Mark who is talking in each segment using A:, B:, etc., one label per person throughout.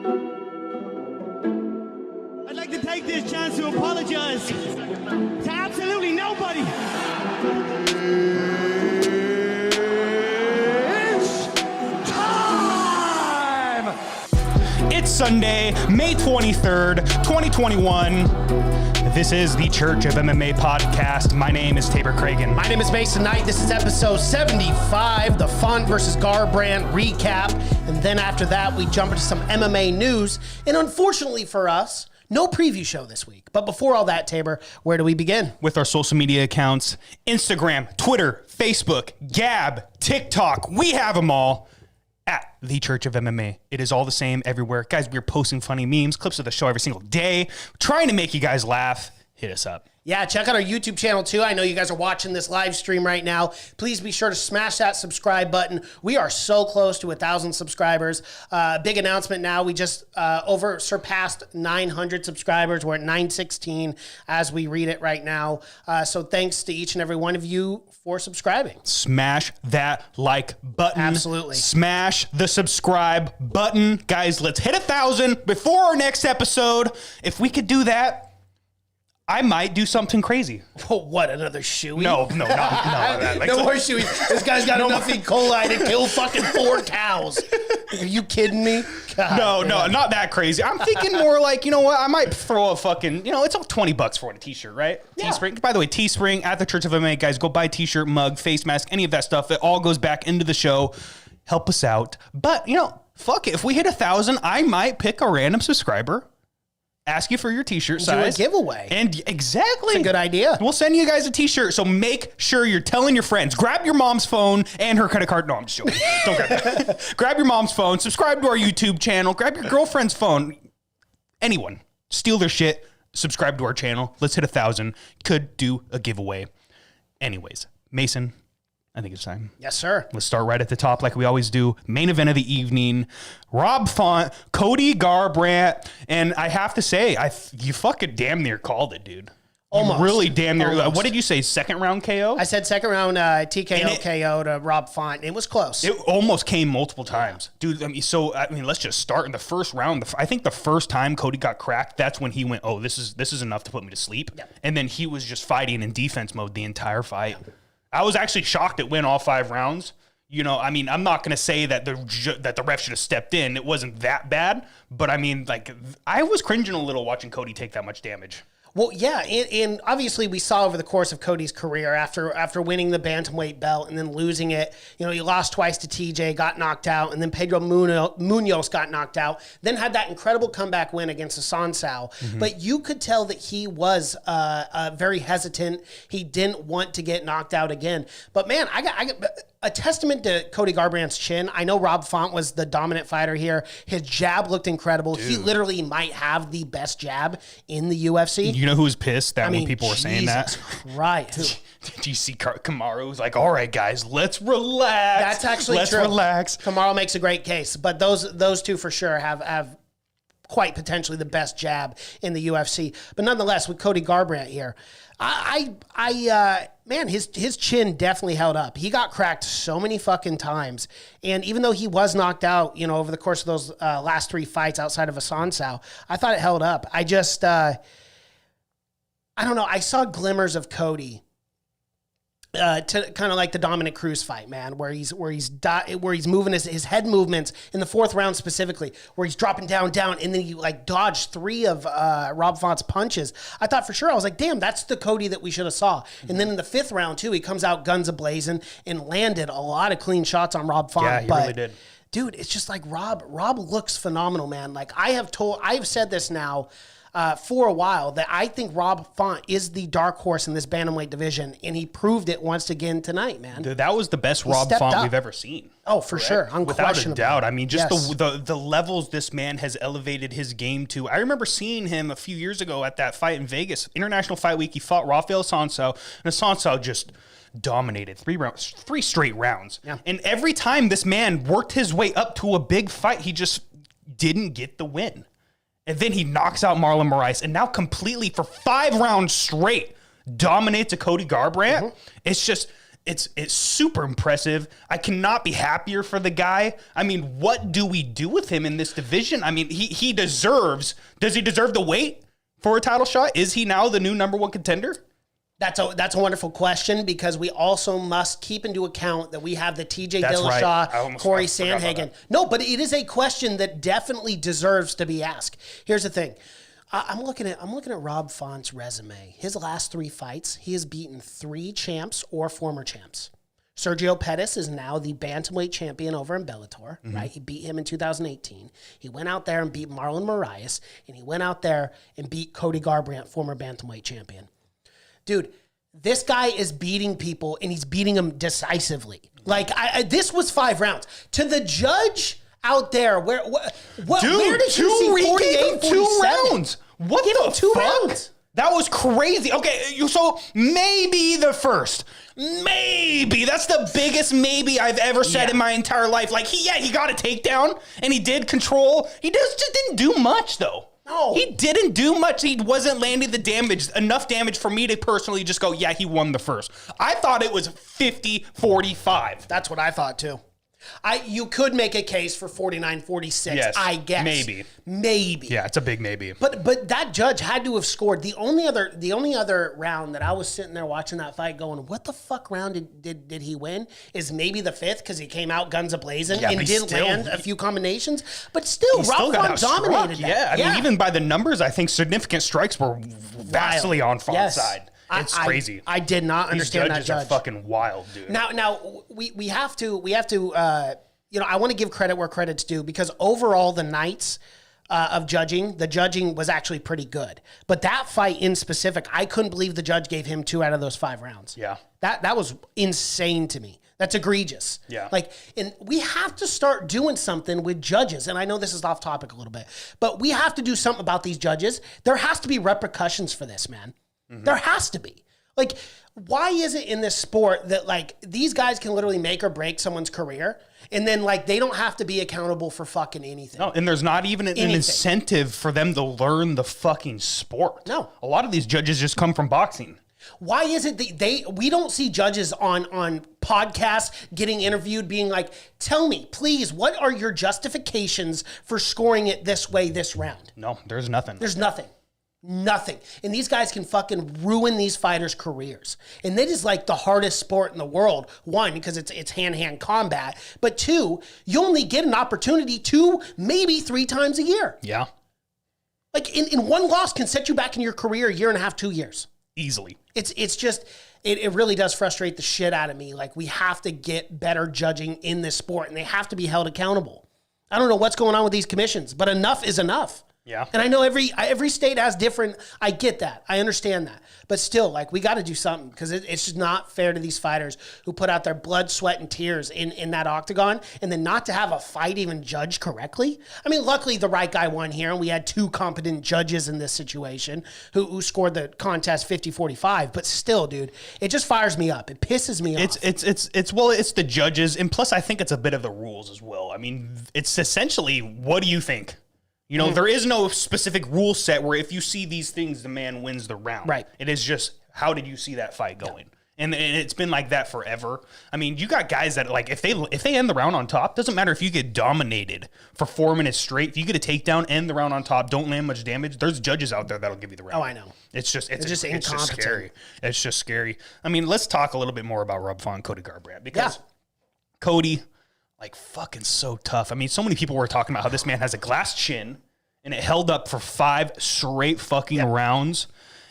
A: I'd like to take this chance to apologize to absolutely nobody. It's time!
B: It's Sunday, May 23rd, 2021. This is the Church of MMA podcast. My name is Tabor Cragen.
C: My name is Mason Knight. This is episode 75, the Font versus Garbrandt recap. And then after that, we jump into some MMA news. And unfortunately for us, no preview show this week. But before all that, Tabor, where do we begin?
B: With our social media accounts, Instagram, Twitter, Facebook, Gab, TikTok. We have them all at the Church of MMA. It is all the same everywhere. Guys, we're posting funny memes, clips of the show every single day, trying to make you guys laugh. Hit us up.
C: Yeah, check out our YouTube channel too. I know you guys are watching this live stream right now. Please be sure to smash that subscribe button. We are so close to 1,000 subscribers. Big announcement now. We just surpassed 900 subscribers. We're at 916 as we read it right now. So thanks to each and every one of you for subscribing.
B: Smash that like button.
C: Absolutely.
B: Smash the subscribe button. Guys, let's hit 1,000 before our next episode. If we could do that, I might do something crazy.
C: What, another shoey?
B: No, not that. Like,
C: no more shoey. This guy's got enough E. coli to kill fucking 4 cows. Are you kidding me? God,
B: no, not that crazy. I'm thinking more like, you know what? I might throw a fucking, it's all $20 for a t-shirt, right?
C: Yeah.
B: Teespring. By the way, Teespring at the Church of MMA, guys, go buy a t-shirt, mug, face mask, any of that stuff. It all goes back into the show. Help us out. But, fuck it. If we hit 1,000, I might pick a random subscriber, ask you for your t-shirt size.
C: Do a giveaway.
B: And exactly.
C: It's a good idea.
B: We'll send you guys a t-shirt. So make sure you're telling your friends. Grab your mom's phone and her credit card. No, I'm just joking. Don't grab that. Grab your mom's phone. Subscribe to our YouTube channel. Grab your girlfriend's phone. Anyone. Steal their shit. Subscribe to our channel. Let's hit 1,000. Could do a giveaway. Anyways, Mason, I think it's time.
C: Yes, sir.
B: Let's start right at the top like we always do. Main event of the evening. Rob Font, Cody Garbrandt. And I have to say, you fucking damn near called it, dude.
C: Almost.
B: You really damn near.
C: Almost.
B: What did you say? Second round KO?
C: I said second round TKO KO to Rob Font. It was close.
B: It almost came multiple times. Dude, let's just start in the first round. I think the first time Cody got cracked, that's when he went, oh, this is enough to put me to sleep. Yep. And then he was just fighting in defense mode the entire fight. Yep. I was actually shocked it went all 5 rounds. I'm not going to say that the ref should have stepped in. It wasn't that bad. But, I was cringing a little watching Cody take that much damage.
C: Well, yeah, and obviously we saw over the course of Cody's career after winning the bantamweight belt and then losing it, he lost twice to TJ, got knocked out, and then Pedro Munoz got knocked out, then had that incredible comeback win against Assunção. Mm-hmm. But you could tell that he was very hesitant. He didn't want to get knocked out again. But man, I got a testament to Cody Garbrandt's chin. I know Rob Font was the dominant fighter here. His jab looked incredible. Dude. He literally might have the best jab in the UFC.
B: You know who was pissed when people were saying that?
C: Right.
B: Did you see Kamaru was like, all right, guys, let's relax.
C: That's actually true.
B: Let's relax.
C: Kamaru makes a great case. But those two for sure have quite potentially the best jab in the UFC. But nonetheless, with Cody Garbrandt here, man, his chin definitely held up. He got cracked so many fucking times. And even though he was knocked out, over the course of those last 3 fights outside of Assunção, I thought it held up. I just, I don't know. I saw glimmers of Cody to kind of like the Dominic Cruz fight, man, where he's moving his head movements in the 4th round specifically, where he's dropping down, and then he dodged 3 of Rob Font's punches. I thought for sure, I was like, damn, that's the Cody that we should have saw. Mm-hmm. And then in the 5th round too, he comes out guns a-blazing and landed a lot of clean shots on Rob Font.
B: Yeah, he really did.
C: Dude, it's just like Rob looks phenomenal, man. Like I've said this now for a while that I think Rob Font is the dark horse in this bantamweight division, and he proved it once again tonight, man.
B: Dude, that was the best Rob Font we've ever seen.
C: Oh, for sure.
B: Without a doubt. The levels this man has elevated his game to. I remember seeing him a few years ago at that fight in Vegas, International Fight Week. He fought Rafael Assunção, and Assunção just dominated 3 straight rounds. Yeah. And every time this man worked his way up to a big fight, he just didn't get the win. And then he knocks out Marlon Moraes, and now completely for 5 rounds straight dominates a Cody Garbrandt. Mm-hmm. It's just, It's super impressive. I cannot be happier for the guy. I mean, what do we do with him in this division? I mean, he deserves. Does he deserve the wait for a title shot? Is he now the new number one contender?
C: That's a wonderful question, because we also must keep into account that we have the TJ
B: That's
C: Dillashaw,
B: right.
C: Corey
B: I forgot about
C: Sandhagen.
B: that.
C: No, but it is a question that definitely deserves to be asked. Here's the thing. I'm looking at Rob Font's resume. His last 3 fights, he has beaten 3 champs or former champs. Sergio Pettis is now the bantamweight champion over in Bellator, right? He beat him in 2018. He went out there and beat Marlon Moraes, and he went out there and beat Cody Garbrandt, former bantamweight champion. Dude, this guy is beating people, and he's beating them decisively. Like, this was 5 rounds. To the judge out there, where did you see 48,
B: 2 rounds? What
C: Give
B: the
C: him 2
B: fuck?
C: rounds.
B: That was crazy. Okay, so maybe the first. Maybe. That's the biggest maybe I've ever said in my entire life. Like, he got a takedown, and he did control. He just didn't do much, though.
C: No.
B: He didn't do much. He wasn't landing the damage, enough damage for me to personally just go, yeah, he won the first. I thought it was 50-45.
C: That's what I thought, too. You could make a case for 49-46,
B: Yes,
C: I guess. Maybe.
B: Yeah, it's a big maybe.
C: But that judge had to have scored. The only other round that I was sitting there watching that fight going, what the fuck round did he win? Is maybe the 5th, because he came out guns a-blazing and did land a few combinations. But still, Rob Font dominated that.
B: Yeah, I mean, even by the numbers, I think significant strikes were vastly on Font's side. It's crazy.
C: I did not understand that
B: judge.
C: judge.
B: Are fucking wild, dude.
C: Now we have to I want to give credit where credit's due, because overall the nights of judging, the judging was actually pretty good. But that fight in specific, I couldn't believe the judge gave him 2 out of those 5 rounds.
B: Yeah.
C: That was insane to me. That's egregious.
B: Yeah.
C: And we have to start doing something with judges. And I know this is off topic a little bit, but we have to do something about these judges. There has to be repercussions for this, man. There has to be. Like, why is it in this sport that, like, these guys can literally make or break someone's career, and then, like, they don't have to be accountable for fucking anything?
B: No, and there's not even an incentive for them to learn the fucking sport.
C: No.
B: A lot of these judges just come from boxing.
C: Why is it that we don't see judges on podcasts getting interviewed being like, tell me, please, what are your justifications for scoring it this way this round?
B: No, there's nothing.
C: There's nothing. Nothing. And these guys can fucking ruin these fighters' careers. And it is like the hardest sport in the world. 1, because it's hand-to-hand combat. But 2, you only get an opportunity 2, maybe 3 times a year.
B: Yeah.
C: Like, in one loss can set you back in your career a year and a half, 2 years.
B: Easily.
C: It's just, it really does frustrate the shit out of me. Like, we have to get better judging in this sport, and they have to be held accountable. I don't know what's going on with these commissions, but enough is enough.
B: Yeah.
C: And I know every state has different, I get that. I understand that. But still, like, we got to do something, because it's just not fair to these fighters who put out their blood, sweat, and tears in that octagon, and then not to have a fight even judged correctly. I mean, luckily the right guy won here, and we had 2 competent judges in this situation who scored the contest 50-45. But still, dude, it just fires me up. It pisses me off.
B: It's the judges, and plus I think it's a bit of the rules as well. I mean, it's essentially, what do you think? You know, there is no specific rule set where if you see these things, the man wins the round.
C: Right.
B: It is just, how did you see that fight going? Yeah. And it's been like that forever. I mean, you got guys that, like, if they end the round on top, doesn't matter if you get dominated for 4 minutes straight. If you get a takedown, end the round on top, don't land much damage, there's judges out there that'll give you the round.
C: Oh, I know.
B: It's just
C: incompetent.
B: scary. It's just scary. I mean, let's talk a little bit more about Rob Font, Cody Garbrandt, because Cody, like, fucking so tough. I mean, so many people were talking about how this man has a glass chin, and it held up for 5 straight fucking rounds.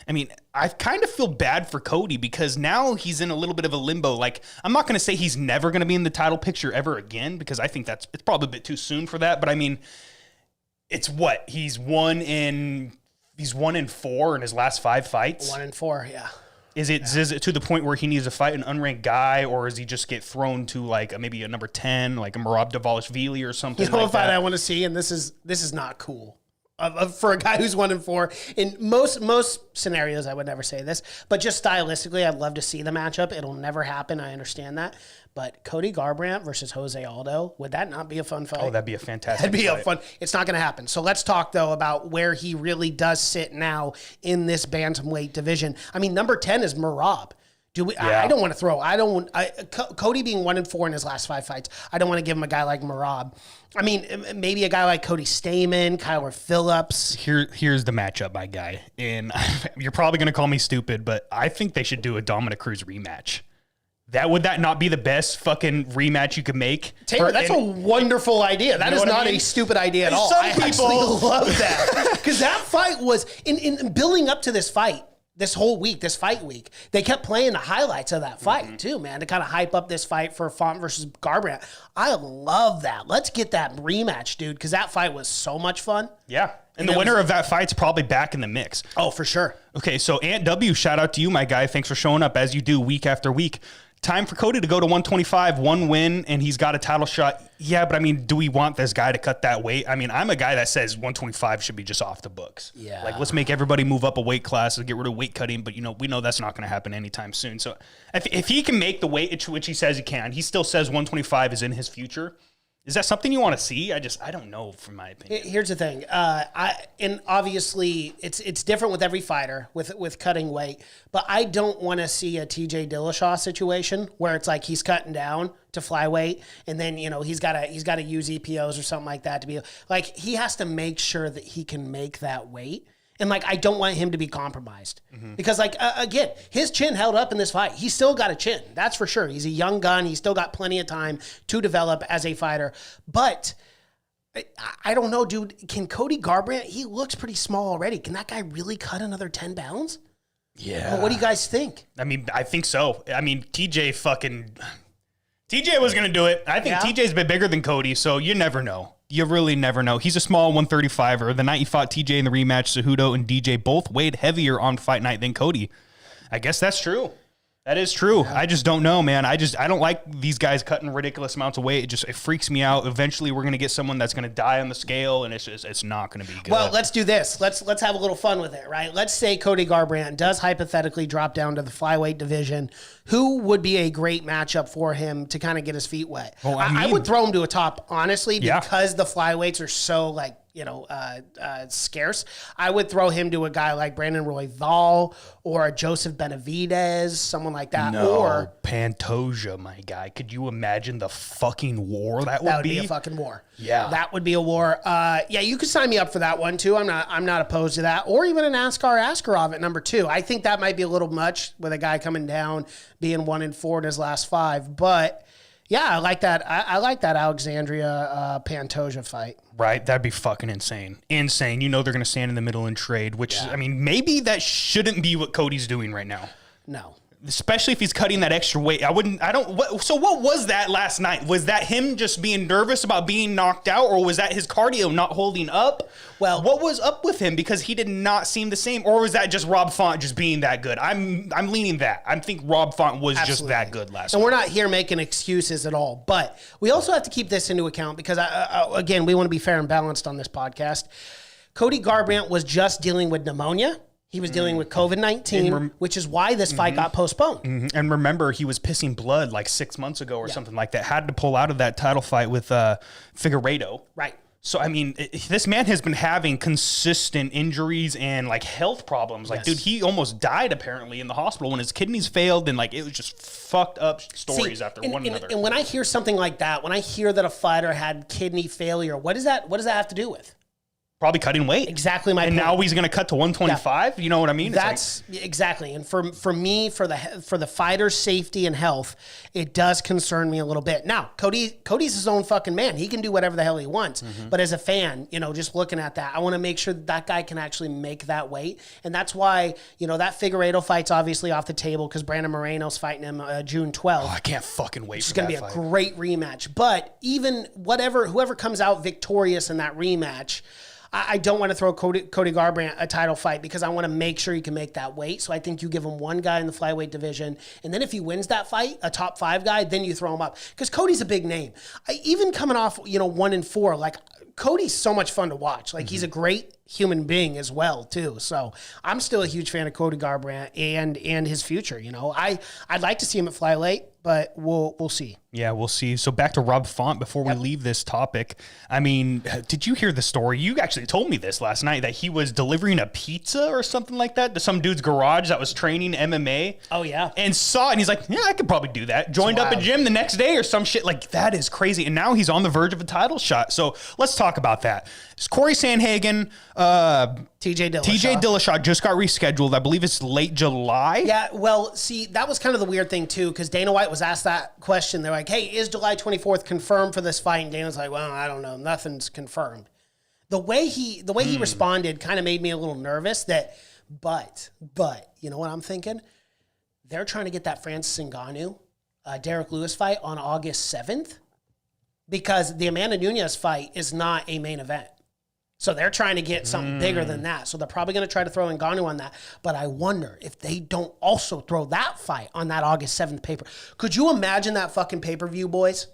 B: I mean, I kind of feel bad for Cody, because now he's in a little bit of a limbo. Like, I'm not going to say he's never going to be in the title picture ever again, because I think it's probably a bit too soon for that. But I mean, it's what? He's 1 in 4 in his last 5 fights.
C: 1 in 4, yeah.
B: Is it to the point where he needs to fight an unranked guy, or does he just get thrown to, like, maybe a number 10, like a Merab Dvalishvili or something?
C: You know,
B: like
C: a fight
B: that?
C: I want to see, and this is not cool. For a guy who's 1 in 4, in most scenarios, I would never say this, but just stylistically, I'd love to see the matchup. It'll never happen. I understand that. But Cody Garbrandt versus Jose Aldo, would that not be a fun fight?
B: Oh, that'd be a fantastic
C: That'd be
B: fight.
C: a fun. It's not going to happen. So let's talk, though, about where he really does sit now in this bantamweight division. I mean, number 10 is Merab. Do we?
B: Yeah.
C: I don't want to throw. Cody being 1-4 in his last 5 fights. I don't want to give him a guy like Merab. I mean, maybe a guy like Cody Stamen, Kyler Phillips.
B: Here's the matchup, my guy. And you're probably going to call me stupid, but I think they should do a Dominic Cruz rematch. Would that not be the best fucking rematch you could make?
C: Taylor, that's a wonderful idea. That is not a stupid idea at all.
B: Some
C: I
B: people
C: actually love that. Because that fight was, in building up to this fight, this whole week, this fight week, they kept playing the highlights of that fight too, man, to kind of hype up this fight for Font versus Garbrandt. I love that. Let's get that rematch, dude, because that fight was so much fun.
B: Yeah. And the winner of that fight's probably back in the mix.
C: Oh, for sure.
B: Okay, so Ant W, shout out to you, my guy. Thanks for showing up as you do week after week. Time for Cody to go to 125, 1 win, and he's got a title shot. Yeah, but I mean, do we want this guy to cut that weight? I mean, I'm a guy that says 125 should be just off the books.
C: Yeah.
B: Like, let's make everybody move up a weight class and get rid of weight cutting, but, we know that's not going to happen anytime soon. So if he can make the weight, which he says he can, he still says 125 is in his future. Is that something you want to see? I don't know, from my opinion.
C: Here's the thing. And obviously it's different with every fighter with cutting weight, but I don't want to see a TJ Dillashaw situation where it's like he's cutting down to flyweight and then, he's got to use EPOs or something like that to be like, he has to make sure that he can make that weight. And I don't want him to be compromised because again, his chin held up in this fight. He still got a chin. That's for sure. He's a young gun. He's still got plenty of time to develop as a fighter, but I don't know, dude. Can Cody Garbrandt, he looks pretty small already. Can that guy really cut another 10 pounds?
B: Yeah.
C: Well, what do you guys think?
B: I mean, I think so. I mean, TJ was going to do it. I think TJ's a bit bigger than Cody, so you never know. You really never know. He's a small 135er. The night he fought TJ in the rematch, Cejudo and DJ both weighed heavier on fight night than Cody. I guess that's true. That is true. Yeah. I just don't know, man. I don't like these guys cutting ridiculous amounts of weight. It freaks me out. Eventually, we're going to get someone that's going to die on the scale, and it's not going to be good.
C: Well, let's do this. Let's have a little fun with it, right? Let's say Cody Garbrandt does hypothetically drop down to the flyweight division. Who would be a great matchup for him to kind of get his feet wet? Well, I would throw him to a top, honestly, because the flyweights are so scarce. I would throw him to a guy like Brandon Royval or a Joseph Benavidez, someone like that.
B: No,
C: or
B: Pantoja, my guy. Could you imagine the fucking war that would be?
C: Be a fucking war.
B: Yeah,
C: that would be a war. You could sign me up for that one too. I'm not opposed to that. Or even an Askar Askarov at number 2. I think that might be a little much with a guy coming down, being 1-4 in his last 5. But yeah, I like that. I like that Alexandria Pantoja fight.
B: Right, that'd be fucking insane. Insane. They're going to stand in the middle and trade, which, I mean, maybe that shouldn't be what Cody's doing right now.
C: No.
B: Especially if he's cutting that extra weight. So what was that last night? Was that him just being nervous about being knocked out, or was that his cardio not holding up? Well, what was up with him? Because he did not seem the same, or was that just Rob Font just being that good? I'm leaning that. I think Rob Font was just that good last night.
C: And we're not here making excuses at all, but we also have to keep this into account because, again, we want to be fair and balanced on this podcast. Cody Garbrandt was just dealing with pneumonia. He was dealing with COVID-19, which is why this fight got postponed.
B: And remember, he was pissing blood like 6 months ago or something like that. Had to pull out of that title fight with Figueiredo.
C: Right.
B: So, I mean, this man has been having consistent injuries and, health problems. Dude, he almost died, apparently, in the hospital when his kidneys failed. And, it was just fucked up stories after one another.
C: And when I hear something like that, when I hear that a fighter had kidney failure, what does that have to do with?
B: Probably cutting weight.
C: Exactly my point.
B: And now he's going to cut to 125. Yeah. You know what I mean?
C: That's exactly. And for me, for the fighter's safety and health, it does concern me a little bit. Now, Cody's his own fucking man. He can do whatever the hell he wants. But as a fan, just looking at that, I want to make sure that guy can actually make that weight. And that's why, that Figueiredo fight's obviously off the table because Brandon Moreno's fighting him June 12th.
B: Oh, I can't fucking wait
C: for
B: that
C: It's going to be a great rematch. But even whoever comes out victorious in that rematch, I don't want to throw Cody Garbrandt a title fight because I want to make sure he can make that weight. So I think you give him one guy in the flyweight division. And then if he wins that fight, a top 5 guy, then you throw him up. Because Cody's a big name. Even coming off, 1-4, Cody's so much fun to watch. He's a great human being as well too. So I'm still a huge fan of Cody Garbrandt and his future. I'd like to see him at Flyweight, but we'll see.
B: Yeah, we'll see. So back to Rob Font before we leave this topic. I mean, did you hear the story? You actually told me this last night, that he was delivering a pizza or something like that to some dude's garage that was training MMA.
C: Oh, yeah.
B: And saw it, and he's like, yeah, I could probably do that. Joined up a gym the next day or some shit. Like, that is crazy. And now he's on the verge of a title shot. So let's talk about that. It's Corey Sandhagen,
C: TJ
B: Dillashaw just got rescheduled. I believe it's late July.
C: Yeah, well, see, that was kind of the weird thing, too, because Dana White was asked that question. They're like, hey, is July 24th confirmed for this fight? And Dana's like, well, I don't know. Nothing's confirmed. The way he responded kind of made me a little nervous but you know what I'm thinking? They're trying to get that Francis Ngannou, Derek Lewis fight on August 7th because the Amanda Nunes fight is not a main event. So they're trying to get something bigger than that. So they're probably going to try to throw Ngannou on that. But I wonder if they don't also throw that fight on that August 7th paper. Could you imagine that fucking pay-per-view, boys?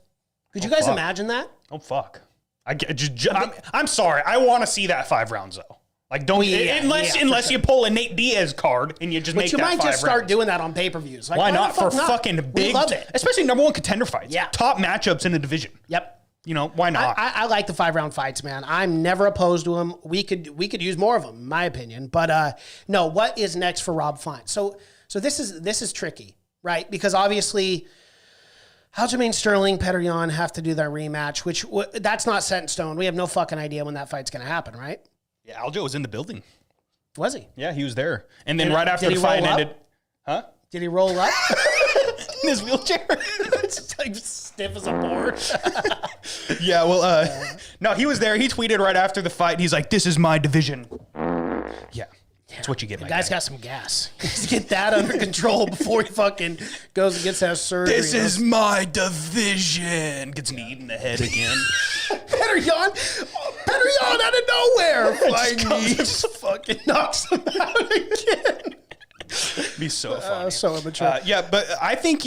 C: Could you guys imagine that?
B: Oh, fuck. I'm sorry. I want to see that 5 rounds, though. Like, don't unless you pull a Nate Diaz card and you just make that 5 rounds. But you might just start
C: doing that on pay-per-views. Like,
B: why not? For fucking big,
C: we love it.
B: Especially number 1 contender fights.
C: Yeah.
B: Top matchups in the division.
C: Yep.
B: Why not?
C: I like the 5-round fights, man. I'm never opposed to them. We could use more of them, in my opinion. But no, what is next for Rob Font? So this is tricky, right? Because obviously, Aljamain Sterling, Petr Yan have to do their rematch, which that's not set in stone. We have no fucking idea when that fight's going to happen, right?
B: Yeah, Algio was in the building.
C: Was he?
B: Yeah, he was there. And then right after the fight ended, huh?
C: Did he roll up
B: in his wheelchair?
C: It's like stiff as a board.
B: Yeah, well, no, he was there. He tweeted right after the fight. He's like, "This is my division." Yeah, that's what you get.
C: The guy's got some gas. Let's get that under control before he fucking goes and gets that surgery.
B: This is my division. Gets knee in the head again.
C: Petr Yan out of nowhere. Flying knee just fucking knocks him out again.
B: Be so funny.
C: So immature.
B: Yeah, but I think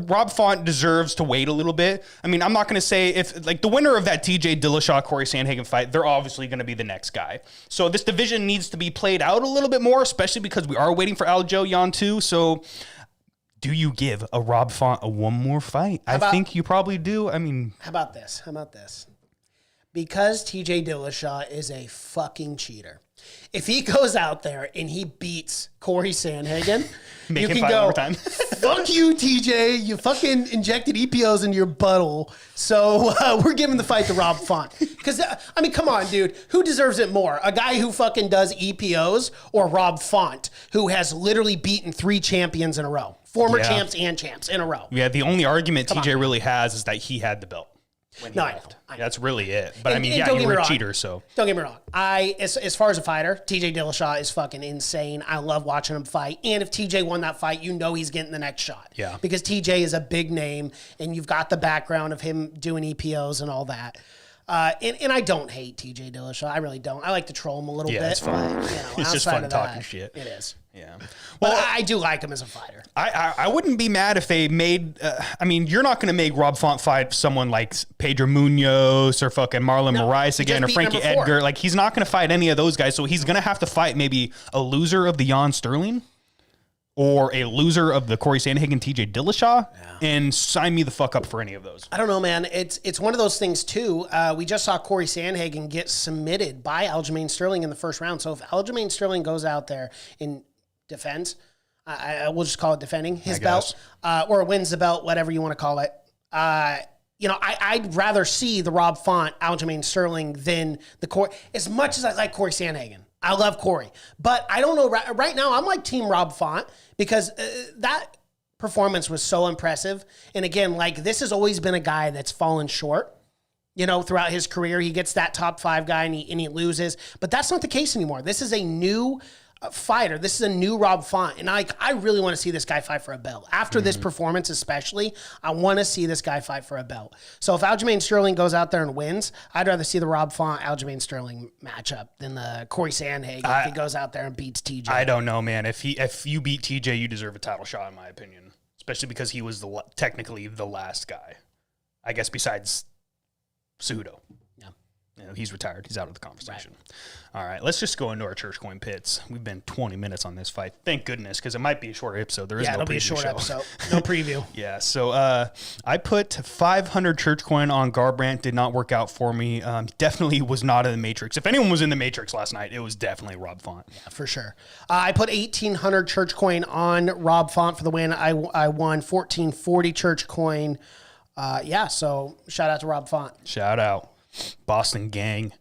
B: Rob Font deserves to wait a little bit. I mean, I'm not going to say if like the winner of that TJ Dillashaw Corey Sandhagen fight, they're obviously going to be the next guy. So this division needs to be played out a little bit more, especially because we are waiting for Algio Yan too. So do you give a Rob Font one more fight? I think you probably do. I mean,
C: how about this? Because TJ Dillashaw is a fucking cheater. If he goes out there and he beats Corey Sandhagen, you can go, fuck you, TJ. You fucking injected EPOs into your butthole. So we're giving the fight to Rob Font. Because, I mean, come on, dude. Who deserves it more? A guy who fucking does EPOs or Rob Font, who has literally beaten 3 champions in a row? Former champs and champs in a row.
B: Yeah, the only argument TJ really has is that he had the belt.
C: No, I know.
B: That's really it. But I mean, yeah, you were a cheater, so.
C: Don't get me wrong. As far as a fighter, TJ Dillashaw is fucking insane. I love watching him fight. And if TJ won that fight, you know he's getting the next shot.
B: Yeah.
C: Because TJ is a big name, and you've got the background of him doing EPOs and all that. And I don't hate TJ Dillashaw. I really don't. I like to troll him a little bit.
B: It's fun.
C: But,
B: it's just fun talking shit.
C: It is.
B: Yeah.
C: Well, but I do like him as a fighter.
B: I wouldn't be mad if they made, I mean, you're not going to make Rob Font fight someone like Pedro Munoz or fucking Marlon Moraes again or Frankie Edgar. Like, he's not going to fight any of those guys. So he's going to have to fight maybe a loser of the Jan Sterling or a loser of the Corey Sandhagen, TJ Dillashaw, and sign me the fuck up for any of those.
C: I don't know, man. It's one of those things, too. We just saw Corey Sandhagen get submitted by Aljamain Sterling in the first round. So if Aljamain Sterling goes out there and defends, I will just call it defending his belt, or wins the belt, whatever you want to call it. I'd rather see the Rob Font, Aljamain Sterling than the Corey. As much as I like Corey Sandhagen, I love Corey, but I don't know. Right now, I'm like Team Rob Font because that performance was so impressive. And again, like this has always been a guy that's fallen short. Throughout his career, he gets that top 5 guy and he loses. But that's not the case anymore. This is a new fighter. This is a new Rob Font. And I really want to see this guy fight for a belt. After this performance especially, I want to see this guy fight for a belt. So if Aljamain Sterling goes out there and wins, I'd rather see the Rob Font, Aljamain Sterling matchup than the Corey Sandhagen if he goes out there and beats TJ.
B: I don't know, man. If you beat TJ, you deserve a title shot, in my opinion. Especially because he was technically the last guy. I guess besides Cejudo.
C: Yeah.
B: He's retired. He's out of the conversation. Right. All right, let's just go into our church coin pits. We've been 20 minutes on this fight. Thank goodness, because it might be a shorter episode. There is no preview. Yeah, it'll be a short episode.
C: No preview.
B: Yeah, so I put 500 church coin on Garbrandt. Did not work out for me. Definitely was not in the Matrix. If anyone was in the Matrix last night, it was definitely Rob Font.
C: Yeah, for sure. I put 1,800 church coin on Rob Font for the win. I won 1,440 church coin. So shout out to Rob Font.
B: Shout out. Boston gang.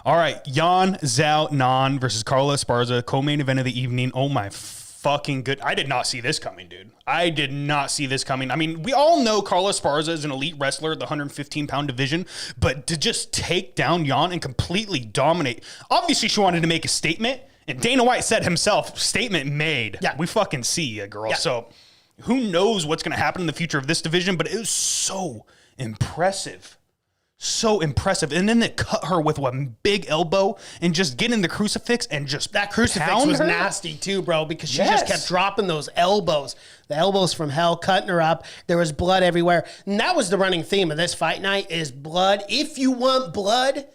B: All right, Jan Zhao Nan versus Carla Esparza, co-main event of the evening. Oh my fucking good! I did not see this coming, dude. I did not see this coming. I mean, we all know Carla Esparza is an elite wrestler at the 115-pound division, but to just take down Jan and completely dominate. Obviously, she wanted to make a statement, and Dana White said himself, "Statement made."
C: Yeah,
B: we fucking see you, girl.
C: Yeah.
B: So, who knows what's going to happen in the future of this division? But it was so impressive. So impressive. And then they cut her with one big elbow and just get in the crucifix and just
C: that crucifix was nasty too, bro, because she just kept dropping those elbows. The elbows from hell, cutting her up. There was blood everywhere. And that was the running theme of this fight night is blood. If you want blood,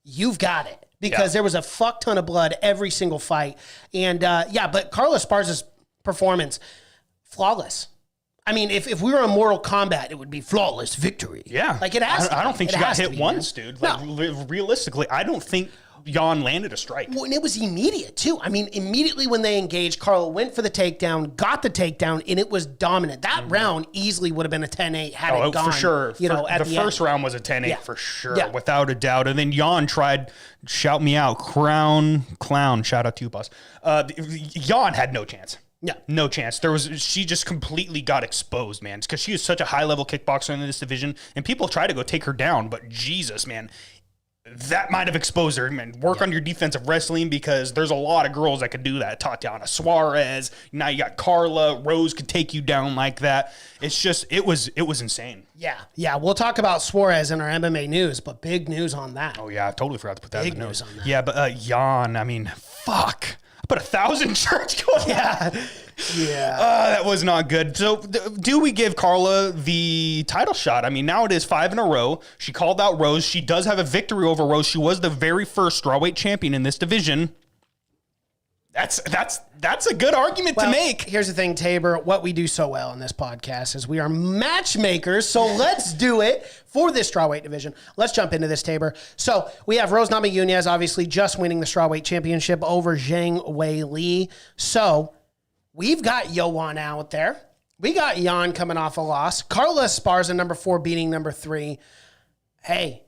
C: you've got it. Because there was a fuck ton of blood every single fight. And but Carla Esparza's performance, flawless. I mean, if we were in Mortal Kombat, it would be flawless victory.
B: Yeah.
C: Like it has to.
B: I don't think she got hit once,
C: man.
B: dude. Like, realistically, I don't think Jan landed a strike.
C: Well, and it was immediate, too. I mean, immediately when they engaged, Carla went for the takedown, got the takedown, and it was dominant. That round easily would have been a 10-8 had it gone.
B: For sure.
C: At
B: the first round was a 10-8 for sure,
C: Yeah.
B: without a doubt. And then Jan tried, shout me out, crown clown. Shout out to you, boss. Jan had no chance.
C: Yeah.
B: No chance. She just completely got exposed, man. It's because she is such a high-level kickboxer in this division, and people try to go take her down, but Jesus, man, that might have exposed her. Man, work on your defensive wrestling because there's a lot of girls that could do that. Tatiana Suarez. Now you got Carla. Rose could take you down like that. It's just, it was insane.
C: Yeah. We'll talk about Suarez in our MMA news, but big news on that.
B: Oh, yeah. I totally forgot to put that in the news.
C: On that.
B: Yeah, but Jan, I mean, fuck. I put 1,000 church going.
C: Yeah.
B: That was not good. So do we give Carla the title shot? I mean, now it is 5 in a row. She called out Rose. She does have a victory over Rose. She was the very first strawweight champion in this division. That's a good argument to make.
C: Here's the thing, Tabor. What we do so well in this podcast is we are matchmakers. So let's do it for this strawweight division. Let's jump into this, Tabor. So we have Rose Namajunas obviously just winning the strawweight championship over Zhang Wei Li. So we've got Yoan out there. We got Jan coming off a loss. Carla Esparza, number 4, beating number 3. Hey,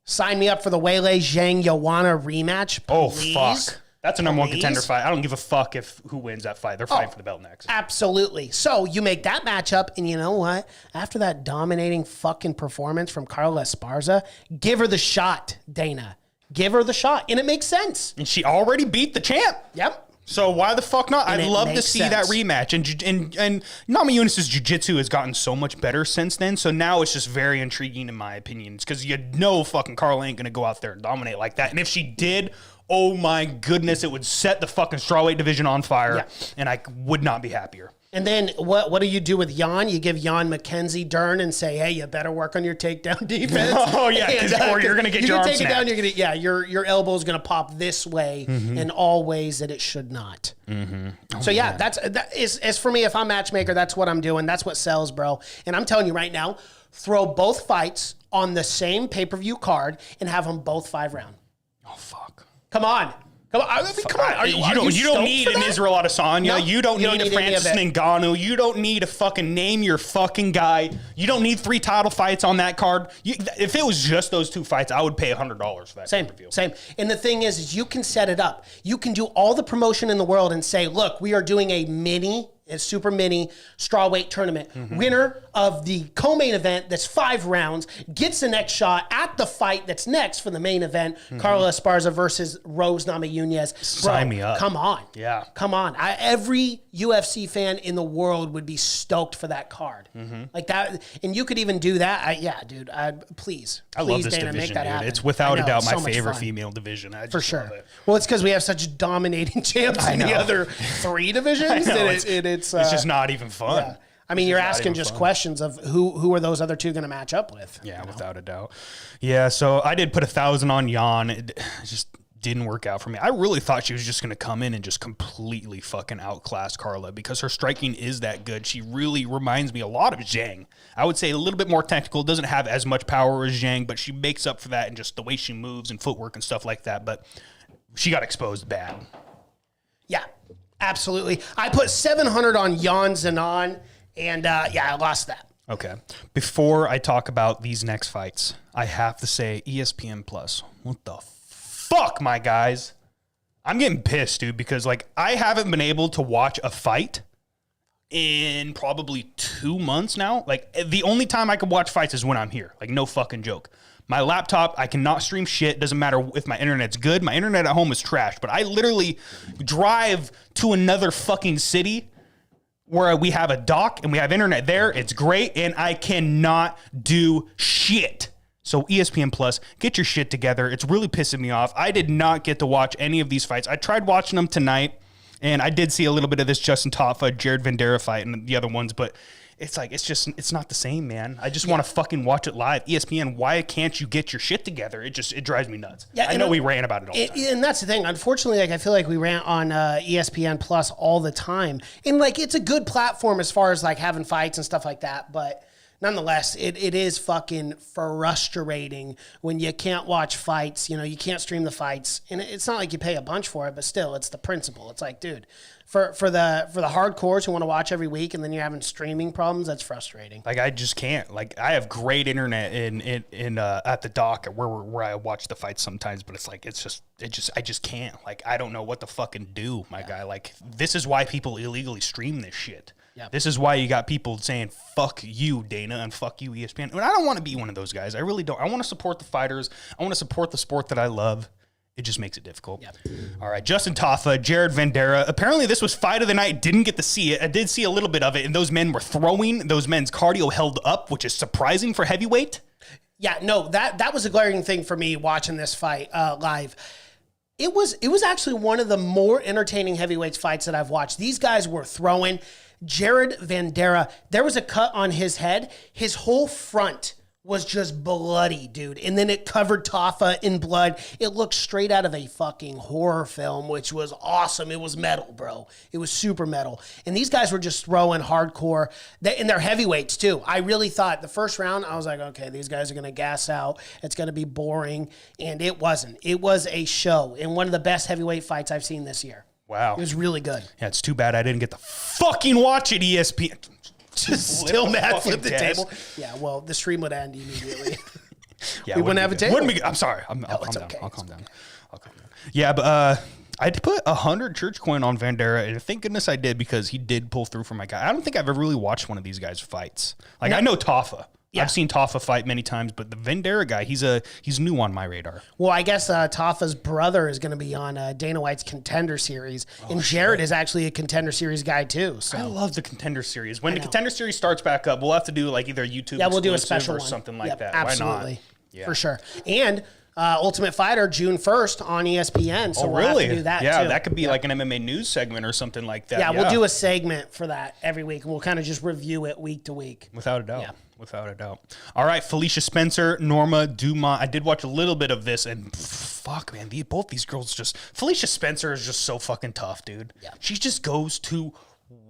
C: sign me up for the Weili Zhang Joanna rematch, please.
B: Oh, fuck. That's a number 1 contender fight. I don't give a fuck who wins that fight. They're fighting for the belt next.
C: Absolutely. So you make that matchup, and you know what? After that dominating fucking performance from Carla Esparza, give her the shot, Dana. Give her the shot, and it makes sense.
B: And she already beat the champ.
C: Yep.
B: So why the fuck not? I'd love to see that rematch. And Namajunas' jiu-jitsu has gotten so much better since then. So now it's just very intriguing in my opinion. It's because you know fucking Carla ain't going to go out there and dominate like that. And if she did, oh my goodness, it would set the fucking strawweight division on fire. Yeah. And I would not be happier.
C: And then what do you do with Jan? You give Jan Mackenzie Dern and say, hey, you better work on your takedown defense.
B: Oh, yeah, or you're going to get your arm snapped.
C: Down, your elbow's going to pop this way in all ways that it should not.
B: Mm-hmm. Oh,
C: so, yeah, that is for me, if I'm matchmaker, that's what I'm doing. That's what sells, bro. And I'm telling you right now, throw both fights on the same pay-per-view card and have them both 5-round.
B: Oh, fuck.
C: Come on. Come on. Are you
B: don't need an Israel Adesanya.
C: No,
B: you don't need a Francis Ngannou. You don't need a fucking name your fucking guy. You don't need 3 title fights on that card. If it was just those 2 fights, I would pay $100 for that pay-per-view.
C: Same. And the thing is you can set it up. You can do all the promotion in the world and say, look, we are doing a super mini strawweight tournament. Winner of the co-main event that's 5 rounds gets the next shot at the fight that's next for the main event. Carla Esparza versus Rose Namajunas.
B: Sign me up.
C: Come on.
B: Yeah.
C: Come on. Every UFC fan in the world would be stoked for that card. Like that. And you could even do that. Dude. Please.
B: I love this
C: Dana,
B: division,
C: make that
B: dude.
C: happen.
B: It's without a doubt my
C: so
B: favorite female division.
C: For sure. Well, it's because we have such dominating champs in the other 3 divisions.
B: It's just not even fun.
C: I mean, you're asking just questions of who are those other two going to match up with?
B: Yeah, without a doubt. Yeah, so I did put 1,000 on Jan. It just didn't work out for me. I really thought she was just going to come in and just completely fucking outclass Carla because her striking is that good. She really reminds me a lot of Zhang. I would say a little bit more technical, doesn't have as much power as Zhang, but she makes up for that in just the way she moves and footwork and stuff like that. But she got exposed bad.
C: Yeah, absolutely. I put 700 on Jan Zenon, and I lost that.
B: Okay. Before I talk about these next fights, I have to say ESPN Plus. What the fuck, my guys? I'm getting pissed, dude, because like I haven't been able to watch a fight in probably 2 months now. Like the only time I can watch fights is when I'm here. Like no fucking joke. My laptop, I cannot stream shit. Doesn't matter if my internet's good. My internet at home is trash, but I literally drive to another fucking city where we have a dock and we have internet there. It's great, and I cannot do shit. So ESPN Plus, get your shit together. It's really pissing me off. I did not get to watch any of these fights. I tried watching them tonight, and I did see a little bit of this Justin Tafa, Jared Vanderaa fight and the other ones, but it's like, it's not the same, man. I just want to fucking watch it live. ESPN, why can't you get your shit together? It drives me nuts. Yeah, I know we rant about it all the time. And
C: that's the thing. Unfortunately, like I feel like we rant on ESPN Plus all the time. And like it's a good platform as far as like having fights and stuff like that, but nonetheless, it is fucking frustrating when you can't watch fights. You know, you can't stream the fights, and it's not like you pay a bunch for it, but still, it's the principle. It's like, dude, for the hardcores who want to watch every week, and then you're having streaming problems. That's frustrating.
B: Like I just can't. Like I have great internet in at the dock where I watch the fights sometimes, but it's like I just can't. Like I don't know what to fucking do, my guy. Like this is why people illegally stream this shit. Yep. This is why you got people saying, fuck you, Dana, and fuck you, ESPN. I don't want to be one of those guys. I really don't. I want to support the fighters. I want to support the sport that I love. It just makes it difficult. Yep. All right, Justin Tafa, Jared Vanderaa. Apparently this was fight of the night. Didn't get to see it. I did see a little bit of it, and those men were throwing. Those men's cardio held up, which is surprising for heavyweight.
C: Yeah, no, that was a glaring thing for me watching this fight live. It was actually one of the more entertaining heavyweights fights that I've watched. These guys were throwing. Jared Vanderaa, there was a cut on his head. His whole front was just bloody, dude. And then it covered Tafa in blood. It looked straight out of a fucking horror film, which was awesome. It was metal, bro. It was super metal. And these guys were just throwing hardcore. And they're heavyweights, too. I really thought the first round, I was like, okay, these guys are going to gas out. It's going to be boring. And it wasn't. It was a show. And one of the best heavyweight fights I've seen this year.
B: Wow.
C: It was really good.
B: Yeah, it's too bad I didn't get to fucking watch it, ESPN.
C: Still mad, flip the table. Yeah, well, the stream would end immediately.
B: Yeah,
C: we wouldn't have a table.
B: I'm sorry. I'll calm down.
C: Okay.
B: I'll calm down. Yeah, but I put 100 church coin on Vanderaa, and thank goodness I did because he did pull through for my guy. I don't think I've ever really watched one of these guys fights. Like, I know Tafa. Yeah. I've seen Tafa fight many times, but the Vanderaa guy, he's new on my radar.
C: Well, I guess Tafa's brother is going to be on Dana White's Contender Series, and Jared is actually a Contender Series guy too. So
B: I love the Contender Series. When the Contender Series starts back up, we'll have to do like either a YouTube
C: we'll do a special
B: or
C: one.
B: something like that.
C: Absolutely.
B: Why not? Yeah.
C: For sure. And Ultimate Fighter June 1st on ESPN. So we'll have to do that too.
B: That could be like an MMA news segment or something like that.
C: Yeah, we'll do a segment for that every week, and we'll kind of just review it week to week.
B: Without a doubt. Yeah. Without a doubt. All right, Felicia Spencer, Norma Dumont. I did watch a little bit of this, and fuck, man, both these girls just... Felicia Spencer is just so fucking tough, dude. Yeah. She just goes to